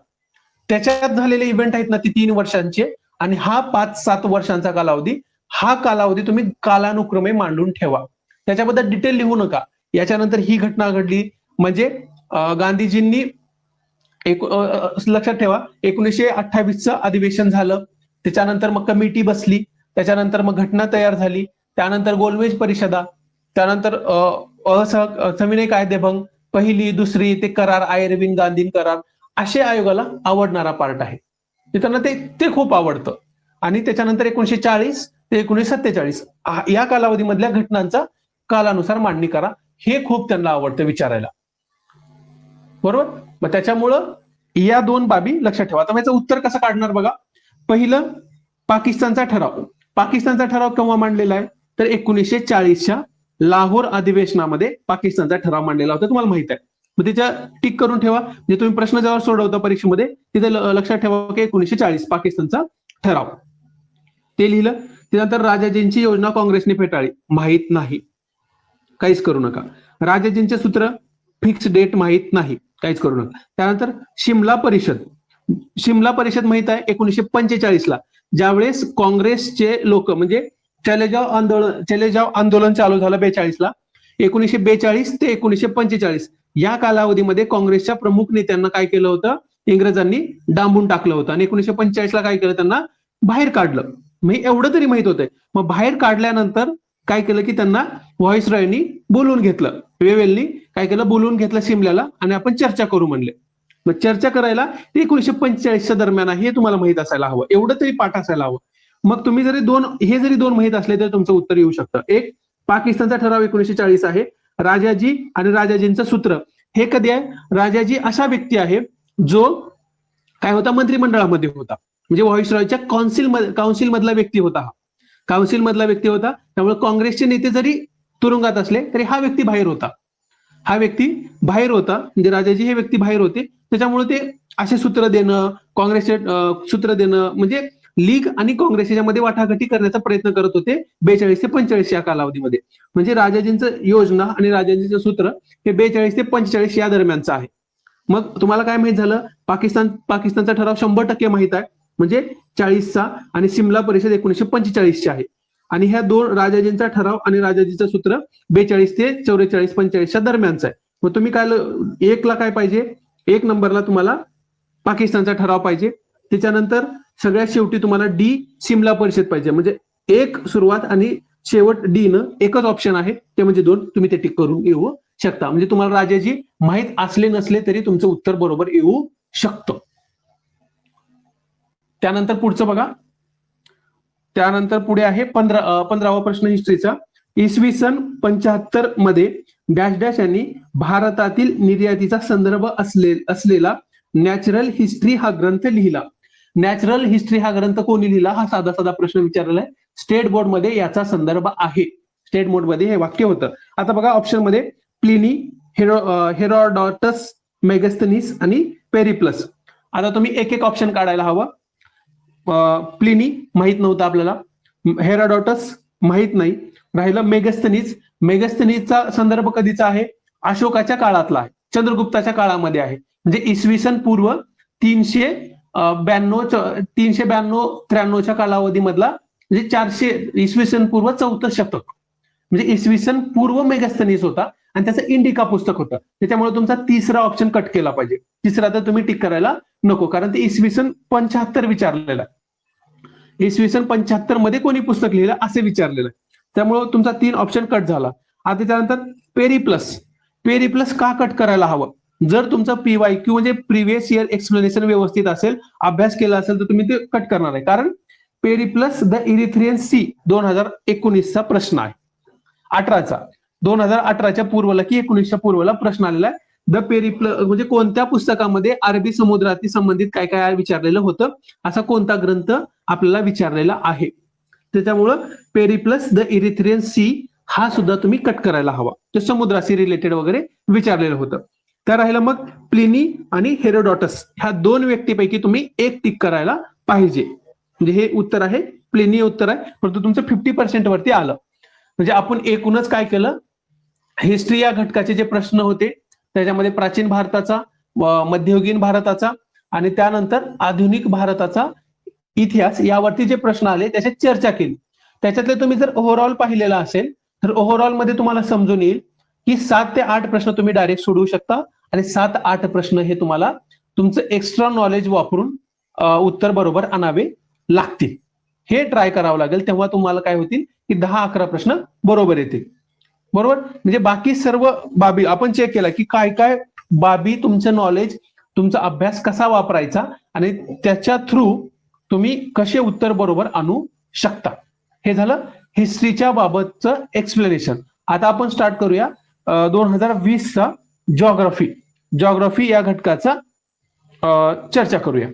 त्याच्यात झालेले इव्हेंट आहेत ना ती 3 वर्षांचे, आणि हा 5-7 वर्षांचा कालावधी. हा कालावधी तुम्ही कालानुक्रमे मांडून ठेवा, त्याच्याबद्दल डिटेल लिहू नका. याच्यानंतर ही घटना घडली म्हणजे गांधीजींनी लक्षात ठेवा 1928चं अधिवेशन झालं, त्याच्यानंतर मग कमिटी बसली, त्याच्यानंतर मग घटना तयार झाली, त्यानंतर गोलमेज परिषदा, त्यानंतर सविनय कायदेभंग, पहिली दुसरी ते करार, आयर्विन गांधीन करार, असे आयोगाला आवडणारा पार्ट आहे. त्यांना ते खूप आवडतं. आणि त्याच्यानंतर 1940 ते 1947 या कालावधीमधल्या घटनांचा कालानुसार मांडणी करा, हे खूप त्यांना आवडतं विचारायला. बरोबर. मग त्याच्यामुळं या 2 बाबी लक्षात ठेवा. आता याचं उत्तर कसं काढणार बघा. पहिलं पाकिस्तानचा ठराव. पाकिस्तानचा ठराव केव्हा मांडलेला आहे तर 1940च्या लाहोर अधिवेशनामध्ये पाकिस्तानचा ठराव मांडलेला होता, तुम्हाला माहित आहे. मग त्याच्या टिक करून ठेवा, म्हणजे तुम्ही प्रश्न जेव्हा सोडवता परीक्षेमध्ये तिथे लक्षात ठेवा की 1940 पाकिस्तानचा ठराव, ते लिहिलं. त्यानंतर राजाजींची योजना काँग्रेसने फेटाळली, माहित नाही, काहीच करू नका. राजाजींचे सूत्र फिक्स डेट माहित नाही, काहीच करू नका. त्यानंतर शिमला परिषद माहित आहे 1945 ला, ज्यावेळेस काँग्रेसचे लोक म्हणजे चलेजाव आंदोलन चालू झालं 42 ला. 1942 ते 1945 या कालावधीमध्ये काँग्रेसच्या प्रमुख नेत्यांना काय केलं होतं, इंग्रजांनी डांबून टाकलं होतं. आणि 1945 ला काय केलं, त्यांना बाहेर काढलं. मग एवढं तरी माहित होतंय. मग बाहेर काढल्यानंतर काय केलं की त्यांना व्हॉइसरॉयनी बोलवून घेतलं, वेवेलनी काय केलं, बोलवून घेतलं सिमल्याला, आणि आपण चर्चा करू म्हणले. मग चर्चा करायला 1945च्या दरम्यान हे तुम्हाला माहित असायला हवं, एवढं तरी पाठ असायला हवं. मग तुम्ही जरी दोन माहित असले तर तुमचं उत्तर येऊ शकतं. एक, पाकिस्तानचा ठराव 1940 आहे. राजाजी आणि राजाजींचं सूत्र हे कधी आहे. राजाजी अशा व्यक्ती आहे जो काय होता, मंत्रिमंडळामध्ये होता, म्हणजे व्हॉइसरॉयच्या काउन्सिल मधला व्यक्ती होता हा. काउन्सिल मधला व्यक्ती होता, त्यामुळे काँग्रेसचे नेते जरी तुरुंगात असले तरी हा व्यक्ती बाहेर होता. हा व्यक्ती बाहेर होता, म्हणजे राजाजी हे व्यक्ती बाहेर होते, त्याच्यामुळे ते असे सूत्र देणं, काँग्रेसचे सूत्र देणं, म्हणजे लीग आणि काँग्रेस याच्यामध्ये वाटाघाटी करण्याचा प्रयत्न करत होते 42 ते 45 या कालावधीमध्ये. म्हणजे राजाजींचं योजना आणि राजाजींचं सूत्र हे 42 ते 45 या दरम्यानचं आहे. मग तुम्हाला काय माहित झालं, पाकिस्तानचा ठराव 100% माहित आहे, म्हणजे 40चा, आणि सिमला परिषद 1945ची आहे. आणि ह्या दोन राजाजींचा ठराव आणि राजाजीचं सूत्र 42 ते 44 45च्या दरम्यानचं आहे. मग तुम्ही काय एकला काय पाहिजे, 1 नंबरला तुम्हाला पाकिस्तानचा ठराव पाहिजे, त्याच्यानंतर सगळ्यात शेवटी तुम्हाला डी सिमला परिषद पाहिजे. म्हणजे एक सुरुवात आणि शेवट डी न एकच ऑप्शन आहे, ते म्हणजे 2. तुम्ही ते टिक करून येऊ शकता. म्हणजे तुम्हाला राजाजी माहित असले नसले तरी तुमचं उत्तर बरोबर येऊ शकतं. त्यानंतर पुढचं बघा, त्यानंतर पुढे आहे 15वा प्रश्न हिस्ट्रीचा. इसवी सन 75 मध्ये डॅश डॅश यांनी भारतातील निर्यातीचा संदर्भ असलेला नॅचरल हिस्ट्री हा ग्रंथ लिहिला. नॅचरल हिस्ट्री हा ग्रंथ कोणी लिहिला, हा साधा साधा प्रश्न विचारलेला आहे. स्टेट बोर्ड मध्ये याचा संदर्भ आहे. स्टेट बोर्ड मध्ये हे वाक्य होतं. आता बघा ऑप्शन मध्ये प्लिनी, हेरोडॉटस, मेगस्थनीस आणि पेरिप्लस. आता तुम्ही एक एक ऑप्शन काढायला हवं. प्लिनी माहित नव्हतं आपल्याला, हेरोडॉटस माहित नाही, राहिलं मेगस्थनीज. मेगस्थनीजचा संदर्भ कधीचा आहे, अशोकाच्या काळातला आहे, चंद्रगुप्ताच्या काळामध्ये आहे. म्हणजे इसवी सन पूर्व 392-93च्या कालावधी मधला, म्हणजे 400 इसवी सन पूर्व 4थं शतक, म्हणजे इसवी सन पूर्व मेगस्थनीज होता आणि त्याचं इंडिका पुस्तक होतं. त्याच्यामुळे तुमचा तिसरा ऑप्शन कट केला पाहिजे. तिसरा तर तुम्ही टिक करायला नको, कारण ते इसवी सन 75 विचारलेलं आहे. इसवी सन 75 मध्ये कोणी पुस्तक लिहिलं असे विचारलेलं आहे, त्यामुळे तुमचा 3 ऑप्शन कट झाला. आता त्यानंतर पेरिप्लस. पेरिप्लस का कट करायला हवं, जर तुमचं PYQ म्हणजे प्रिव्हियस इयर एक्सप्लेनेशन व्यवस्थित असेल, अभ्यास केला असेल, तर तुम्ही ते कट करणार आहे. कारण पेरिप्लस द इरिथ्रियन सी 2019चा प्रश्न आहे, 2018च्या पूर्वला की 19च्या पूर्वला प्रश्न आलेला आहे. द पेरिप्लस म्हणजे कोणत्या पुस्तकामध्ये अरबी समुद्राशी संबंधित काय काय विचारलेलं होतं, असा कोणता ग्रंथ आपल्याला विचारलेला आहे. त्याच्यामुळं पेरिप्लस द इरिथ्रियन सी हा सुद्धा तुम्ही कट करायला हवा, ते समुद्राशी रिलेटेड वगैरे विचारलेलं होतं. तर राहिलं मग प्लिनी आणि हेरोडॉटस, ह्या 2 व्यक्तीपैकी तुम्ही एक टिक करायला पाहिजे. म्हणजे हे उत्तर आहे, प्लिनी उत्तर आहे, परंतु तुमचं 50% वरती आलं. म्हणजे आपण एकूणच काय केलं, हिस्ट्री या घटकाचे जे प्रश्न होते त्याच्यामध्ये प्राचीन भारताचा, मध्ययुगीन भारताचा आणि त्यानंतर आधुनिक भारताचा इतिहास यावरती जे प्रश्न आले त्याची चर्चा केली. त्याच्यातले तुम्ही जर ओव्हरऑल पाहिलेला असेल तर ओव्हरऑल मध्ये तुम्हाला समजून येईल की 7 ते 8 प्रश्न तुम्ही डायरेक्ट सोडवू शकता आणि 7-8 प्रश्न हे तुम्हाला तुमचं एक्स्ट्रा नॉलेज वापरून उत्तर बरोबर आणावे लागतील. हे ट्राय करावं लागेल, तेव्हा तुम्हाला काय होतील की 10-11 प्रश्न बरोबर येतील. बरोबर, म्हणजे बाकी सर्व बाबी आपण चेक केला की काय काय बाबी तुमचं नॉलेज, तुमचा अभ्यास कसा वापरायचा आणि त्याच्या थ्रू तुम्ही कसे उत्तर बरोबर आणू शकता. हे झालं हिस्ट्रीच्या बाबतचं एक्सप्लेनेशन. आता आपण स्टार्ट करूया 2020चा जॉग्राफी या घटकाचा चर्चा करूया.